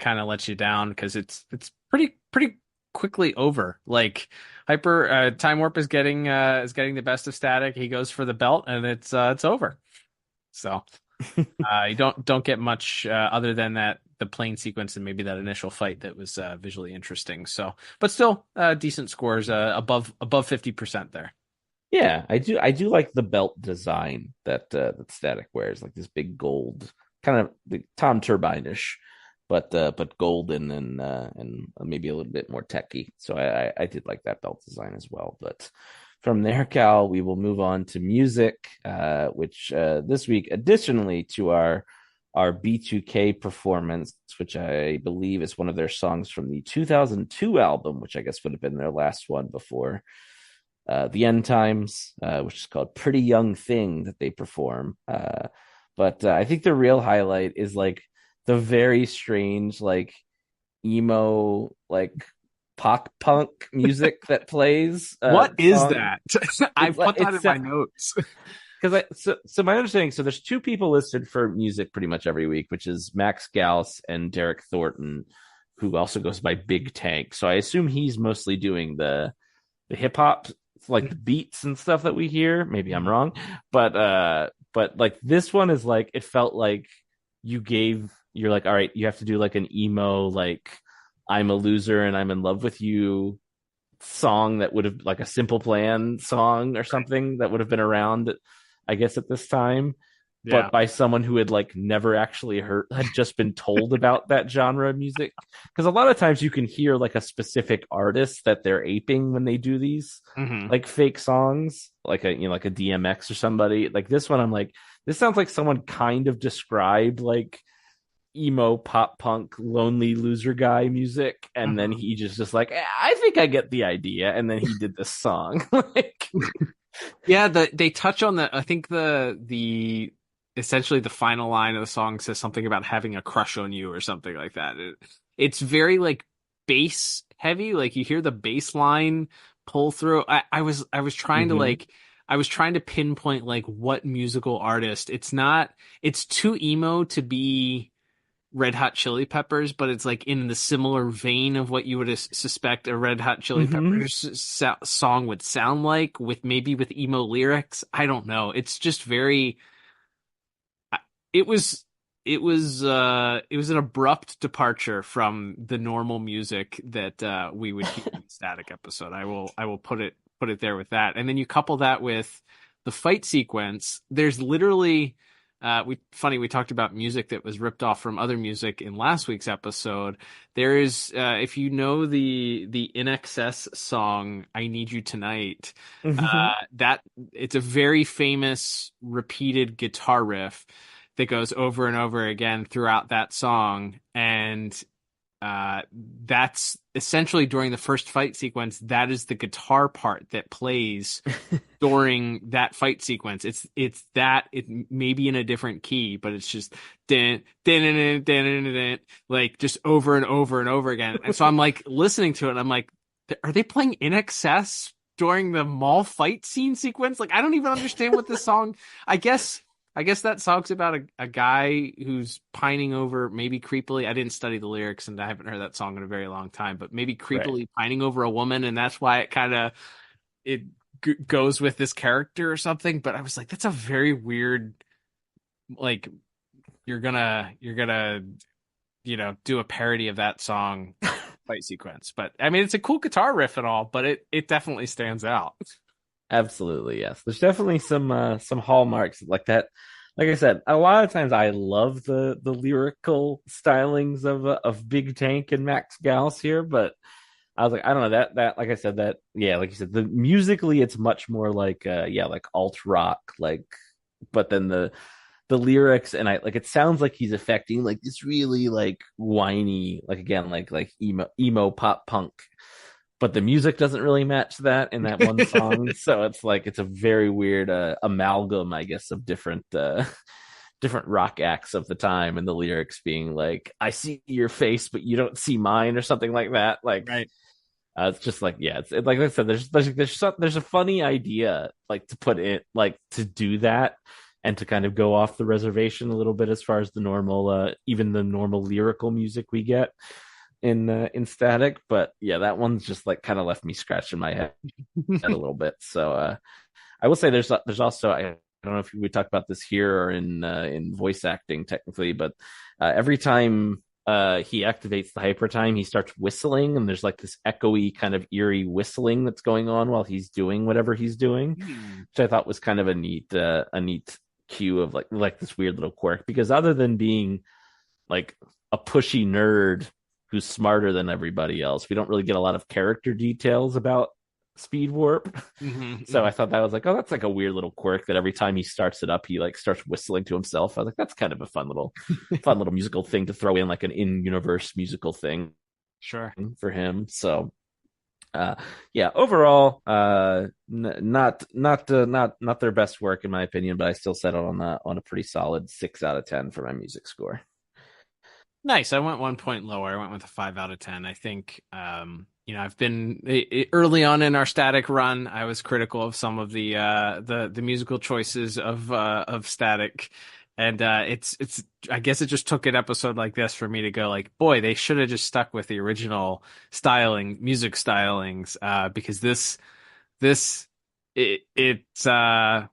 kind of lets you down because it's pretty quickly over. Like Time Warp is getting the best of Static. He goes for the belt, and it's over. So you don't get much other than the plane sequence and maybe that initial fight that was visually interesting. So, but still decent scores, above 50% there. Yeah, I do like the belt design that Static wears, like this big gold, kind of the Tom Turbine-ish, but golden and maybe a little bit more techy. So I did like that belt design as well. But from there, Cal, we will move on to music, which this week, additionally to our B2K performance, which I believe is one of their songs from the 2002 album, which I guess would have been their last one before the End Times, which is called Pretty Young Thing that they perform. But I think the real highlight is like the very strange, like emo, like pop punk music that plays. What is that? I put that in my notes. Because so my understanding, so there's 2 people listed for music pretty much every week, which is Max Gauss and Derek Thornton, who also goes by Big Tank. So I assume he's mostly doing the hip hop, like the beats and stuff that we hear. Maybe I'm wrong, but like this one is like, it felt like you're like, all right, you have to do like an emo, like I'm a loser and I'm in love with you song that would have, like a Simple Plan song or something that would have been around, I guess, at this time. Yeah. But by someone who had like never actually had just been told about that genre of music. Because a lot of times you can hear like a specific artist that they're aping when they do these like fake songs, like a DMX or somebody. Like this one, I'm like, this sounds like someone kind of described like emo pop punk lonely loser guy music, and then he just like, I think I get the idea, and then he did this song. Like, yeah, they touch on I think the essentially the final line of the song says something about having a crush on you or something like that. It's very like bass heavy, like you hear the bass line pull through. I was trying to like, I was trying to pinpoint like what musical artist. It's too emo to be Red Hot Chili Peppers, but it's like in the similar vein of what you would suspect a Red Hot Chili Peppers song would sound like, with emo lyrics. I don't know. It's just very. It was an abrupt departure from the normal music that we would hear in the Static episode. I will put it there with that, and then you couple that with the fight sequence. There's literally. We talked about music that was ripped off from other music in last week's episode. There is, if you know the In Excess song "I Need You Tonight," that it's a very famous repeated guitar riff that goes over and over again throughout that song, and that's essentially during the first fight sequence. That is the guitar part that plays during that fight sequence. It may be in a different key, but it's just like just over and over and over again. And so I'm like listening to it, and I'm like, are they playing In Excess during the mall fight scene sequence? Like, I don't even understand what this song. I guess that song's about a guy who's pining over, maybe creepily. I didn't study the lyrics, and I haven't heard that song in a very long time, but maybe creepily pining over a woman, and that's why it goes with this character or something. But I was like, that's a very weird, like, you're gonna do a parody of that song fight sequence. But I mean, it's a cool guitar riff and all, but it definitely stands out. Absolutely, yes. There's definitely some hallmarks like that. Like I said, a lot of times I love the lyrical stylings of Big Tank and Max Gauss here, but I was like, I don't know, that like I said, that yeah, like you said, the musically it's much more like like alt rock, like, but then the lyrics, and I like, it sounds like he's affecting like this really like whiny, like again, like emo pop punk, but the music doesn't really match that in that one song. So it's like, it's a very weird amalgam, I guess, of different different rock acts of the time, and the lyrics being like, I see your face but you don't see mine, or something like that, like, Right. It's just like, yeah, it's like I said, there's a funny idea, like, to put it, like, to do that and to kind of go off the reservation a little bit as far as the normal even the normal lyrical music we get in Static. But yeah, that one's just like kind of left me scratching my head a little bit. So I will say there's also, I don't know if we talked about this here or in voice acting technically, but every time he activates the Hypertime, he starts whistling, and there's like this echoey kind of eerie whistling that's going on while he's doing whatever he's doing, which I thought was kind of a neat cue of like this weird little quirk, because other than being like a pushy nerd who's smarter than everybody else, we don't really get a lot of character details about Speed Warp. So I thought that was like, oh, that's like a weird little quirk that every time he starts it up, he like starts whistling to himself. I was like, that's kind of a fun little musical thing to throw in, like an in-universe musical thing, Sure, for him. So yeah, overall, not their best work in my opinion, but I still settled on a pretty solid 6 out of 10 for my music score. Nice. I went 1 point lower. I went with a 5 out of 10. I think, I've been early on in our Static run, I was critical of some of the musical choices of Static. And it's I guess it just took an episode like this for me to go like, boy, they should have just stuck with the original music stylings, because this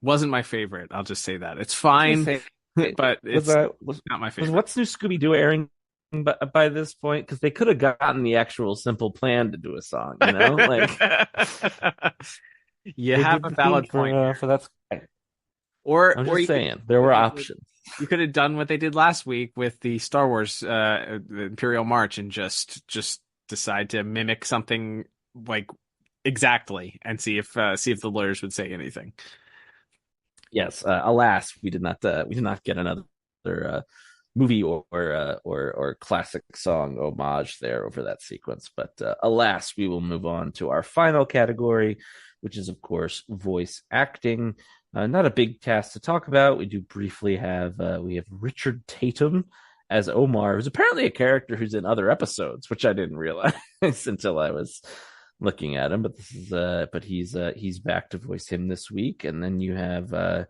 wasn't my favorite. I'll just say that. It's fine, but it's not my favorite. Was What's New Scooby-Doo airing by this point? Because they could have gotten the actual Simple Plan to do a song, like you have a valid point for that. Or I'm just saying there were options. You could have done what they did last week with the Star Wars Imperial March and just decide to mimic something like exactly and see if the lawyers would say anything. Yes, alas, we did not get another movie or classic song homage there over that sequence. But alas, we will move on to our final category, which is of course voice acting. Not a big cast to talk about. We do briefly have Richard Tatum as Omar, who's apparently a character who's in other episodes, which I didn't realize until I was looking at him. But this is he's back to voice him this week. And then you have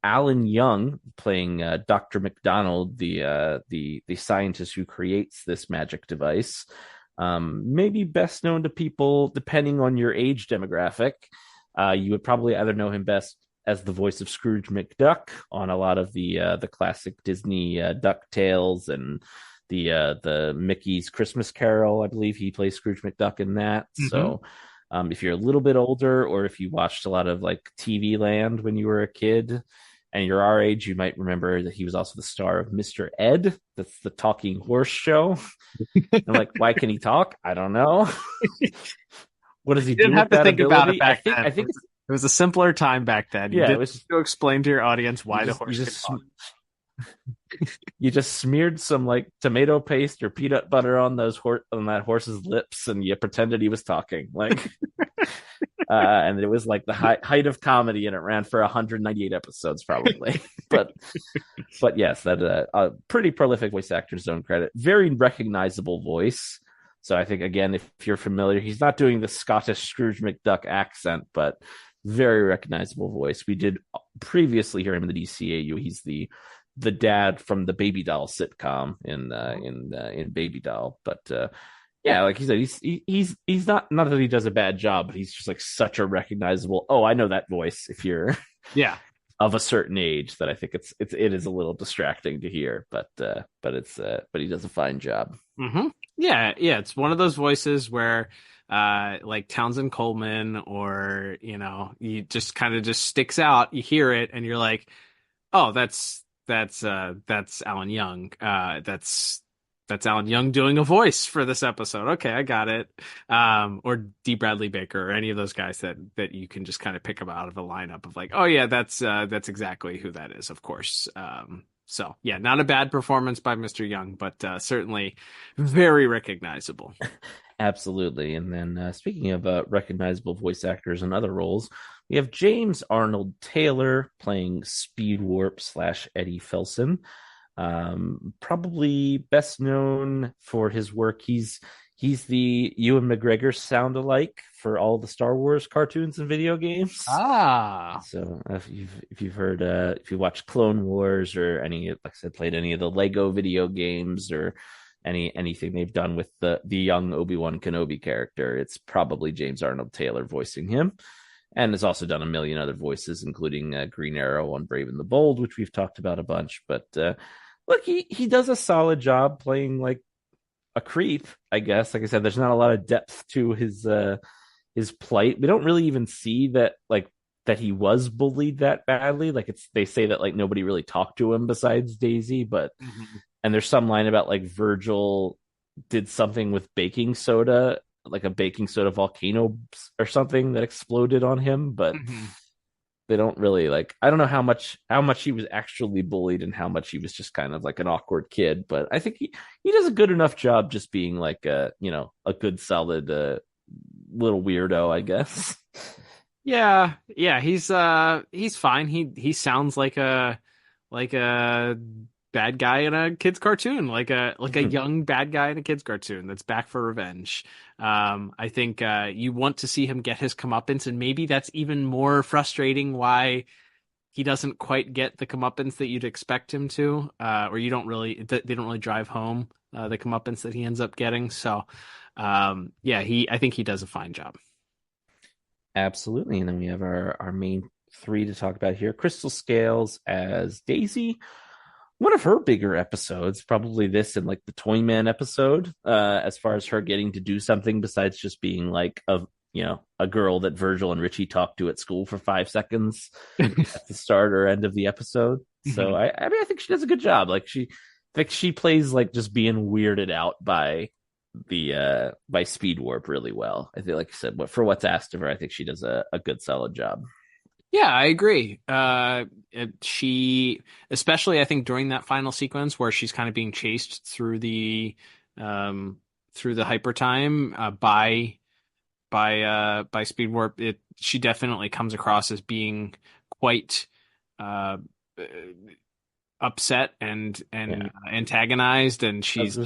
Alan Young playing Dr. McDonald, the scientist who creates this magic device. Maybe best known to people depending on your age demographic. You would probably either know him best as the voice of Scrooge McDuck on a lot of the classic Disney DuckTales and the Mickey's Christmas Carol. I believe he plays Scrooge McDuck in that. Mm-hmm. So if you're a little bit older, or if you watched a lot of like TV Land when you were a kid and you're our age, you might remember that he was also the star of Mr. Ed. That's the talking horse show. I'm like, why can he talk? I don't know. What does he do? You didn't have to think ability? about it back then. I think it was a simpler time back then. You yeah, didn't it was to explain to your audience why the horse could talk. You just smeared some like tomato paste or peanut butter on that horse's lips, and you pretended he was talking. Like, and it was like the height of comedy, and it ran for 198 episodes probably. but yes, that a pretty prolific voice actor, his own credit, very recognizable voice. So I think, again, if you're familiar, he's not doing the Scottish Scrooge McDuck accent, but very recognizable voice. We did previously hear him in the DCAU. He's the dad from the Baby Doll sitcom in Baby Doll. But Yeah, like he said, he's not that he does a bad job, but he's just like such a recognizable. Oh, I know that voice. If you're Yeah. of a certain age, that I think it is a little distracting to hear, but he does a fine job. Mm-hmm. Yeah, yeah. It's one of those voices where, like Townsend Coleman, or you just kind of just sticks out. You hear it, and you're like, oh, that's Alan Young. That's Alan Young doing a voice for this episode. Okay, I got it. Or D. Bradley Baker, or any of those guys that you can just kind of pick them out of the lineup of like, oh yeah, that's exactly who that is, of course. So yeah, not a bad performance by Mr. Young, but certainly very recognizable. Absolutely. And then speaking of recognizable voice actors and other roles, we have James Arnold Taylor playing Speed Warp / Eddie Felson. Probably best known for his work. He's the Ewan McGregor sound alike for all the Star Wars cartoons and video games. So if you've heard if you watch Clone Wars or any, like I said, played any of the Lego video games or anything they've done with the young Obi-Wan Kenobi character, it's probably James Arnold Taylor voicing him. And has also done a million other voices, including Green Arrow on Brave and the Bold, which we've talked about a bunch. But look, he does a solid job playing like a creep, I guess. Like I said, there's not a lot of depth to his plight. We don't really even see that he was bullied that badly. Like they say that like nobody really talked to him besides Daisy, but and there's some line about like Virgil did something with baking soda, like a baking soda volcano or something that exploded on him, but they don't really like, I don't know how much he was actually bullied and how much he was just kind of like an awkward kid, but I think he does a good enough job just being like a good solid little weirdo, I guess. Yeah, he's fine. He sounds like a bad guy in a kid's cartoon, like a young bad guy in a kid's cartoon that's back for revenge. I think you want to see him get his comeuppance, and maybe that's even more frustrating why he doesn't quite get the comeuppance that you'd expect him to, or they don't really drive home the comeuppance that he ends up getting. So I think he does a fine job. Absolutely. And then we have our main three to talk about here. Crystal Scales as Daisy. One of her bigger episodes, probably this and like the Toyman episode, as far as her getting to do something besides just being like a girl that Virgil and Richie talked to at school for 5 seconds at the start or end of the episode. So I think she does a good job. Like she plays like just being weirded out by Speed Warp really well. I feel like I said, but for what's asked of her, I think she does a good solid job. Yeah, I agree. She, especially I think during that final sequence where she's kind of being chased through the Hypertime by Speed Warp, she definitely comes across as being quite upset and antagonized, and she's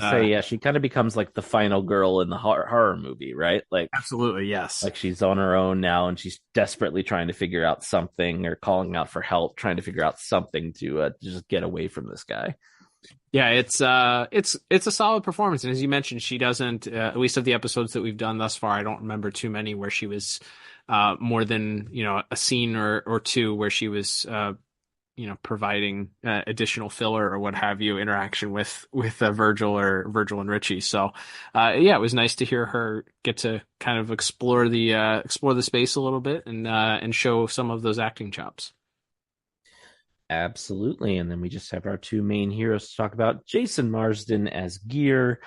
she kind of becomes like the final girl in the horror movie, right? Like absolutely, yes. Like she's on her own now, and she's desperately trying to figure out something, or calling out for help, trying to figure out something to just get away from this guy. Yeah, it's a solid performance, and as you mentioned, she doesn't, at least of the episodes that we've done thus far, I don't remember too many where she was more than a scene or two where she was providing additional filler or what have you, interaction with Virgil and Richie. So it was nice to hear her get to kind of explore the space a little bit and show some of those acting chops. Absolutely. And then we just have our two main heroes to talk about. Jason Marsden as Gear.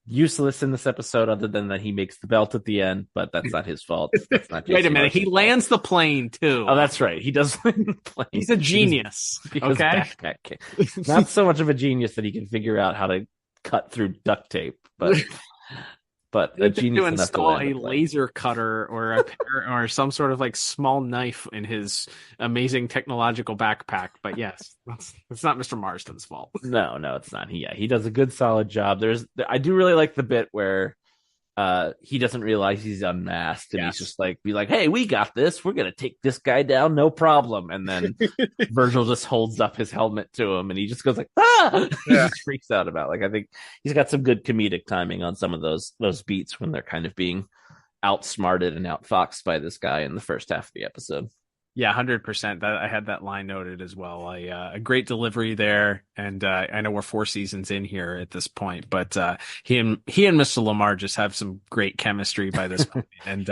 Useless in this episode, other than that he makes the belt at the end, but that's not his fault. That's not Wait a minute, he lands the plane too. Oh, that's right. He does land the plane. He's a genius. Okay, not so much of a genius that he can figure out how to cut through duct tape, but a genius to enough install to a laser cutter or some sort of like small knife in his amazing technological backpack. But yes, it's not Mr. Marsden's fault. No, it's not. He does a good solid job. I do really like the bit where he doesn't realize he's unmasked, and he's just like, be like, hey, we got this, we're gonna take this guy down, no problem. And then Virgil just holds up his helmet to him, and he just goes like, ah. He just freaks out about, like, I think he's got some good comedic timing on some of those beats when they're kind of being outsmarted and outfoxed by this guy in the first half of the episode. Yeah, 100%. That I had that line noted as well. A great delivery there, and I know we're 4 seasons in here at this point, but he and Mr. Lamar just have some great chemistry by this point, and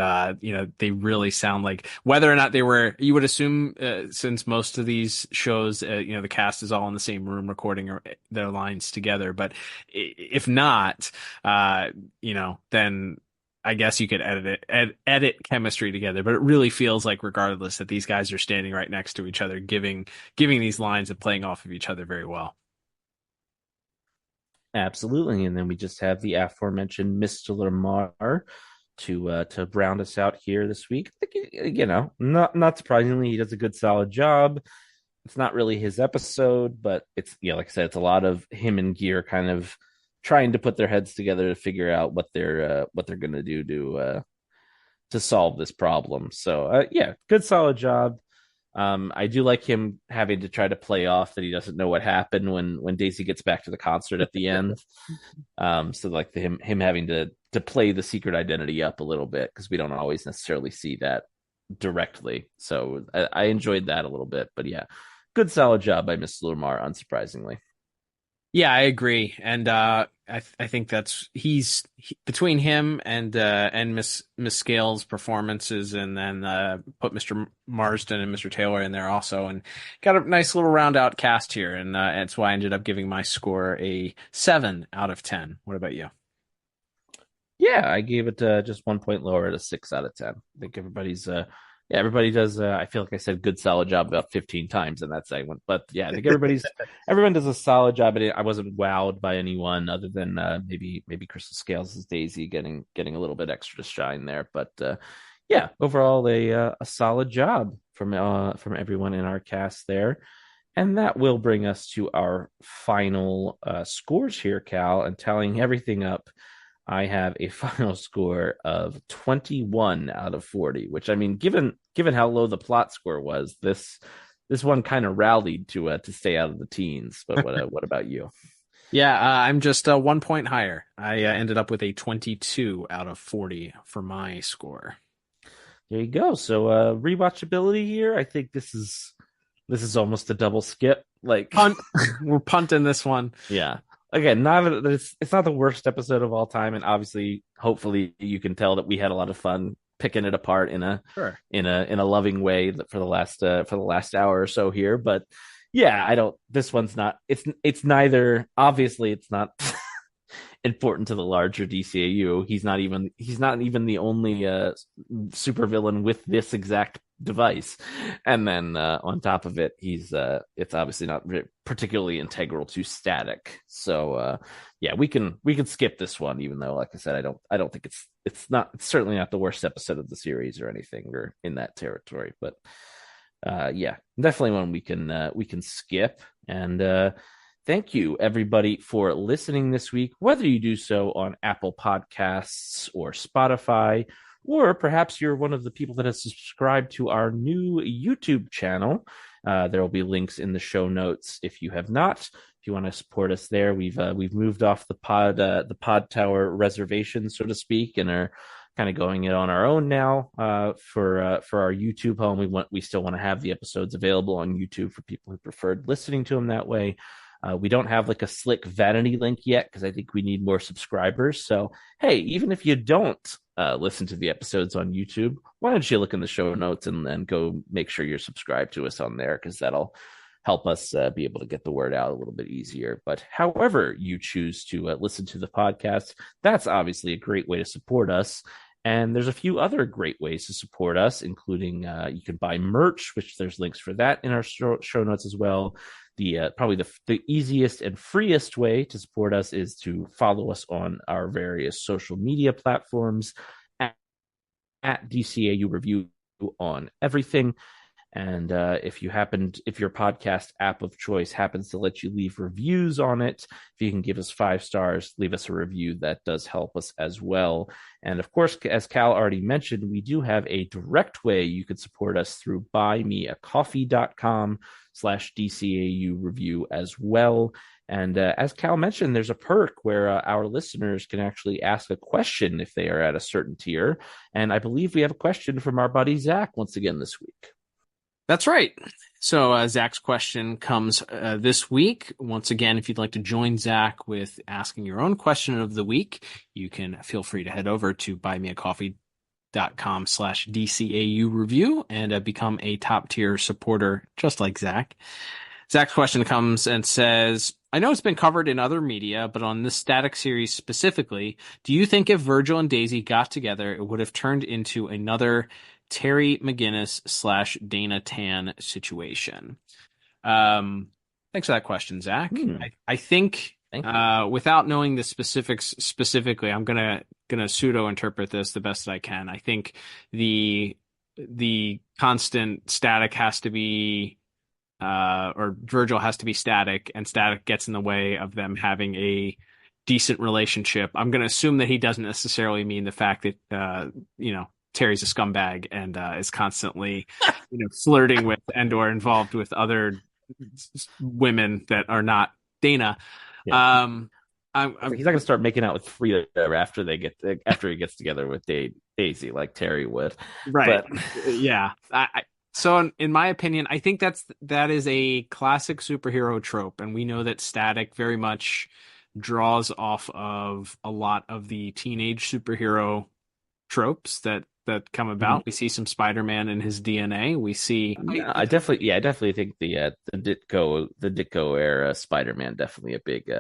they really sound like, whether or not they were, you would assume, since most of these shows, the cast is all in the same room recording their lines together, but if not, then I guess you could edit chemistry together, but it really feels like, regardless, that these guys are standing right next to each other, giving these lines and playing off of each other very well. Absolutely. And then we just have the aforementioned Mr. Lamar to round us out here this week. Not surprisingly, he does a good solid job. It's not really his episode, but it's, like I said, it's a lot of him and Gear kind of trying to put their heads together to figure out what they're going to do to solve this problem. So good solid job. I do like him having to try to play off that he doesn't know what happened when Daisy gets back to the concert at the end. So like him having to play the secret identity up a little bit, because we don't always necessarily see that directly. So I enjoyed that a little bit, but yeah, good solid job by Mr. Lamar, unsurprisingly. Yeah, I agree, and I think that's between him and Miss Scales' performances, and then put Mr. Marsden and Mr. Taylor in there also, and got a nice little round out cast here, and that's why I ended up giving my score a 7 out of 10. What about you? Yeah, I gave it just 1 point lower at a 6 out of 10. I think everybody's everybody does. I feel like I said good solid job about 15 times in that segment, but yeah, I think everyone does a solid job at it. I wasn't wowed by anyone other than maybe Crystal Scales' as Daisy getting a little bit extra shine there, but overall a solid job from everyone in our cast there. And that will bring us to our final scores here, Cal, and tallying everything up. I have a final score of 21 out of 40, which, I mean, given how low the plot score was, this one kind of rallied to stay out of the teens. But what about you? Yeah, I'm just 1 point higher. I ended up with a 22 out of 40 for my score. There you go. So rewatchability here, I think this is almost a double skip. Like punt. We're punting this one. Yeah. Again, it's not the worst episode of all time, and obviously, hopefully, you can tell that we had a lot of fun picking it apart in a loving way for the last hour or so here. But yeah, this one's not. It's neither. Obviously, it's not important to the larger DCAU. He's not even the only supervillain with this exact device, and then on top of it, it's obviously not particularly integral to Static. So we can skip this one, even though, like I said, I don't think it's certainly not the worst episode of the series or anything, or in that territory. But definitely one we can skip. And thank you, everybody, for listening this week, whether you do so on Apple Podcasts or Spotify, or perhaps you're one of the people that has subscribed to our new YouTube channel. There will be links in the show notes if you have not. If you want to support us there, we've moved off the pod tower reservation, so to speak, and are kind of going it on our own now for our YouTube home. We still want to have the episodes available on YouTube for people who preferred listening to them that way. We don't have like a slick vanity link yet, because I think we need more subscribers. So, hey, even if you don't listen to the episodes on YouTube, why don't you look in the show notes and then go make sure you're subscribed to us on there, because that'll help us be able to get the word out a little bit easier. But however you choose to listen to the podcast, that's obviously a great way to support us. And there's a few other great ways to support us, including you can buy merch, which there's links for that in our show notes as well. Probably the easiest and freest way to support us is to follow us on our various social media platforms at DCAU Review on everything. And if your podcast app of choice happens to let you leave reviews on it, if you can give us 5 stars, leave us a review, that does help us as well. And of course, as Cal already mentioned, we do have a direct way you could support us through buymeacoffee.com/DCAU review as well. And as Cal mentioned, there's a perk where our listeners can actually ask a question if they are at a certain tier. And I believe we have a question from our buddy Zach once again this week. That's right. So Zach's question comes this week. Once again, if you'd like to join Zach with asking your own question of the week, you can feel free to head over to buymeacoffee.com/DCAU review and become a top tier supporter just like Zach. Zach's question comes and says, I know it's been covered in other media, but on this Static series specifically, do you think if Virgil and Daisy got together, it would have turned into another Terry McGinnis/Dana Tan situation? Thanks for that question, Zach. I think without knowing the specifics specifically, I'm gonna pseudo interpret this the best that I can. I think the constant Static has to be or Virgil has to be Static, and Static gets in the way of them having a decent relationship. I'm going to assume that he doesn't necessarily mean the fact that Terry's a scumbag and is constantly flirting with and or involved with other women that are not Dana. Yeah. He's not going to start making out with Frida after he gets together with Daisy like Terry would. Right. But... yeah. So in my opinion, I think that is a classic superhero trope. And we know that Static very much draws off of a lot of the teenage superhero tropes that come about. We see some Spider-Man in his DNA. We see. I definitely think the Ditko era Spider-Man definitely a big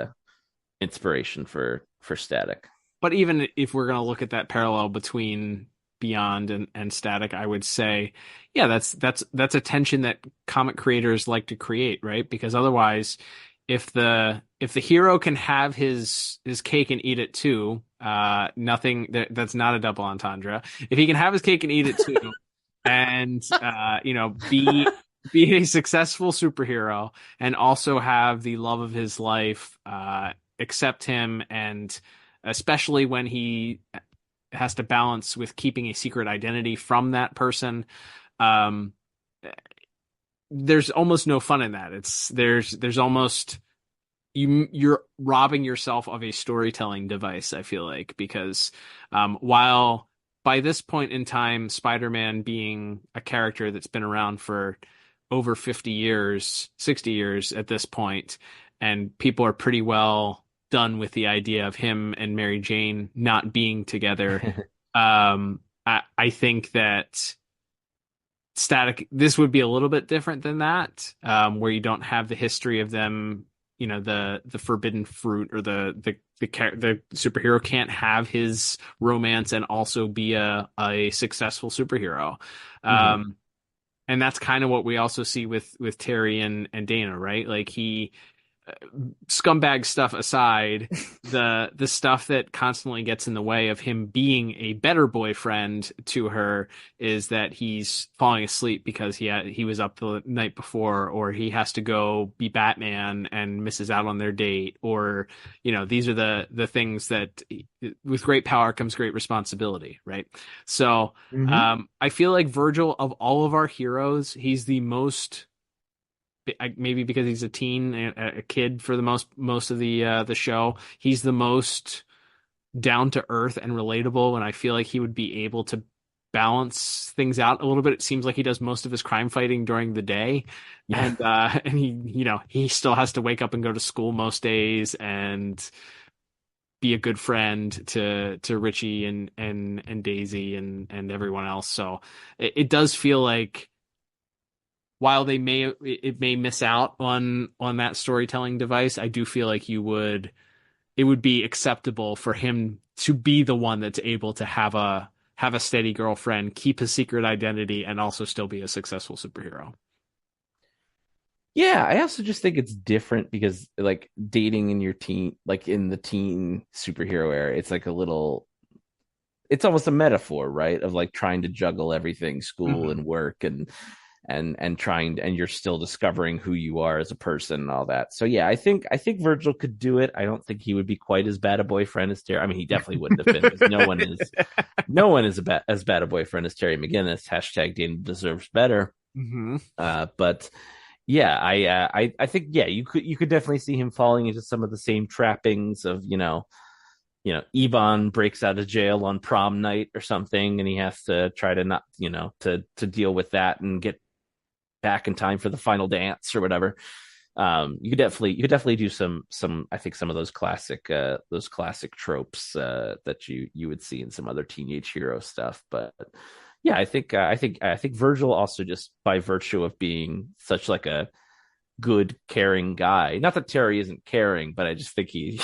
inspiration for Static. But even if we're going to look at that parallel between Beyond and Static, I would say, yeah, that's a tension that comic creators like to create, right? Because otherwise, if the hero can have his cake and eat it too, that's not a double entendre. If he can have his cake and eat it too, and be a successful superhero and also have the love of his life accept him, and especially when he has to balance with keeping a secret identity from that person, there's almost no fun in that. There's almost you're robbing yourself of a storytelling device, I feel like, because while by this point in time, Spider-Man being a character that's been around for over 50 years, 60 years at this point, and people are pretty well done with the idea of him and Mary Jane not being together. I think that Static, this would be a little bit different than that, where you don't have the history of them, the forbidden fruit, or the superhero can't have his romance and also be a successful superhero. And that's kind of what we also see with Terry and Dana, right? Like scumbag stuff aside, the stuff that constantly gets in the way of him being a better boyfriend to her is that he's falling asleep because he was up the night before, or he has to go be Batman and misses out on their date, or these are the things that with great power comes great responsibility, right? So I feel like Virgil, of all of our heroes, he's the most, maybe because he's a kid for the most of the show, he's the most down to earth and relatable, and I feel like he would be able to balance things out a little bit. It seems like he does most of his crime fighting during the day, and he still has to wake up and go to school most days and be a good friend to Richie and Daisy and everyone else. So it does feel like, while it may miss out on that storytelling device, I do feel like it would be acceptable for him to be the one that's able to have a steady girlfriend, keep his secret identity, and also still be a successful superhero. Yeah, I also just think it's different because, like, dating in your teen, like in the teen superhero era, it's like it's almost a metaphor, right? Of like trying to juggle everything, school and work, and and trying, and you're still discovering who you are as a person and all that. So yeah, I think Virgil could do it. I don't think he would be quite as bad a boyfriend as Terry. I mean, he definitely wouldn't have been, because no one is as bad a boyfriend as Terry McGinnis. Hashtag Dana deserves better. Mm-hmm. But yeah, I think, yeah, you could definitely see him falling into some of the same trappings of, Ebon breaks out of jail on prom night or something, and he has to try to not, to deal with that and get back in time for the final dance or whatever. You could definitely do some I think some of those classic tropes that you would see in some other teenage hero stuff. But yeah, I think Virgil also, just by virtue of being such like a good, caring guy, not that Terry isn't caring, but I just think he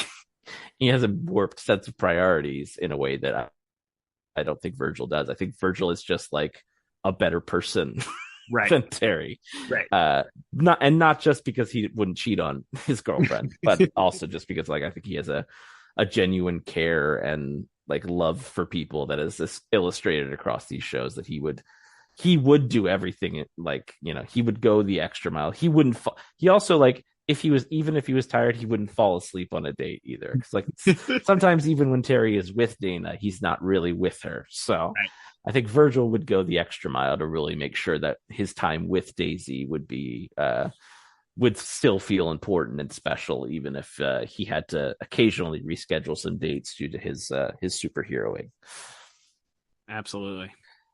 has a warped sense of priorities in a way that I don't think Virgil does. I think Virgil is just like a better person right. than Terry. Right. Not just because he wouldn't cheat on his girlfriend, but also just because like I think he has a genuine care and like love for people that is this illustrated across these shows, that he would do everything, like, he would go the extra mile. He wouldn't he also, like, even if he was tired, he wouldn't fall asleep on a date either. Because like sometimes even when Terry is with Dana, he's not really with her. So right. I think Virgil would go the extra mile to really make sure that his time with Daisy would still feel important and special, even if he had to occasionally reschedule some dates due to his superheroing. Absolutely.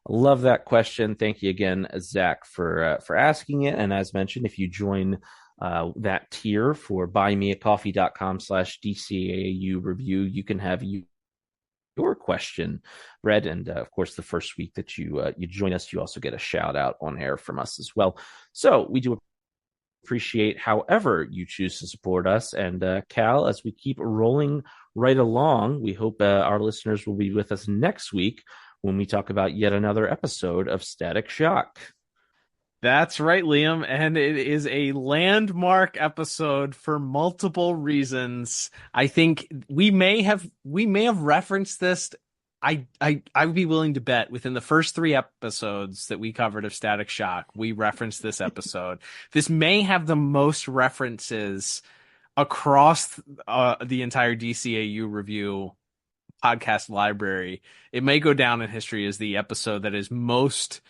I love that question. Thank you again, Zach, for asking it. And as mentioned, if you join that tier for buymeacoffee.com/DCAU review, you can have your question read. And of course, the first week that you join us, you also get a shout out on air from us as well. So we do appreciate however you choose to support us. And Cal, as we keep rolling right along, we hope our listeners will be with us next week when we talk about yet another episode of Static Shock. That's right, Liam, and it is a landmark episode for multiple reasons. I think we may have referenced this. I would be willing to bet within the first 3 episodes that we covered of Static Shock, we referenced this episode. This may have the most references across the entire DCAU review podcast library. It may go down in history as the episode that is most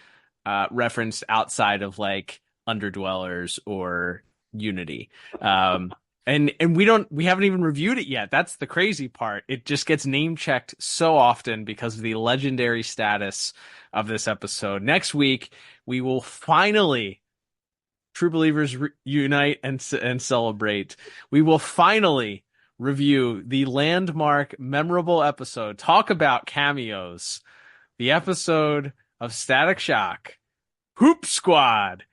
referenced outside of like Underdwellers or Unity. And we haven't even reviewed it yet. That's the crazy part. It just gets name checked so often because of the legendary status of this episode. Next week, we will finally, True Believers unite and celebrate. We will finally review the landmark, memorable episode. Talk about cameos. The episode of Static Shock, Hoop Squad,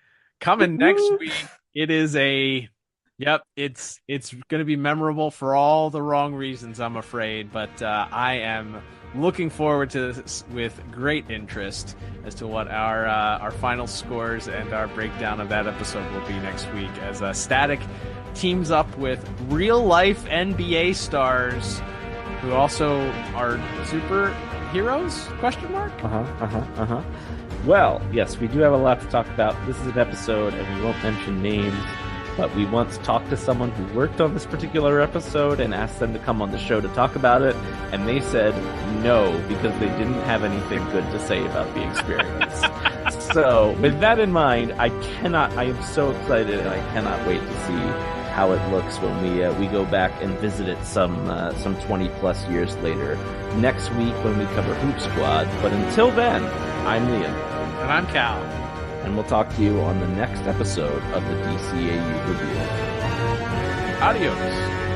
coming next week. It is it's going to be memorable for all the wrong reasons, I'm afraid, but I am looking forward to this with great interest as to what our final scores and our breakdown of that episode will be next week, as Static teams up with real-life NBA stars who also are superheroes? ? Well, yes, we do have a lot to talk about. This is an episode, and we won't mention names, but we once talked to someone who worked on this particular episode and asked them to come on the show to talk about it, and they said no, because they didn't have anything good to say about the experience. So, with that in mind, I am so excited, and I cannot wait to see how it looks when we go back and visit it some 20 plus years later next week when we cover Hoop Squad. But until then, I'm Liam. And I'm Cal. And we'll talk to you on the next episode of the DCAU Review. Adios.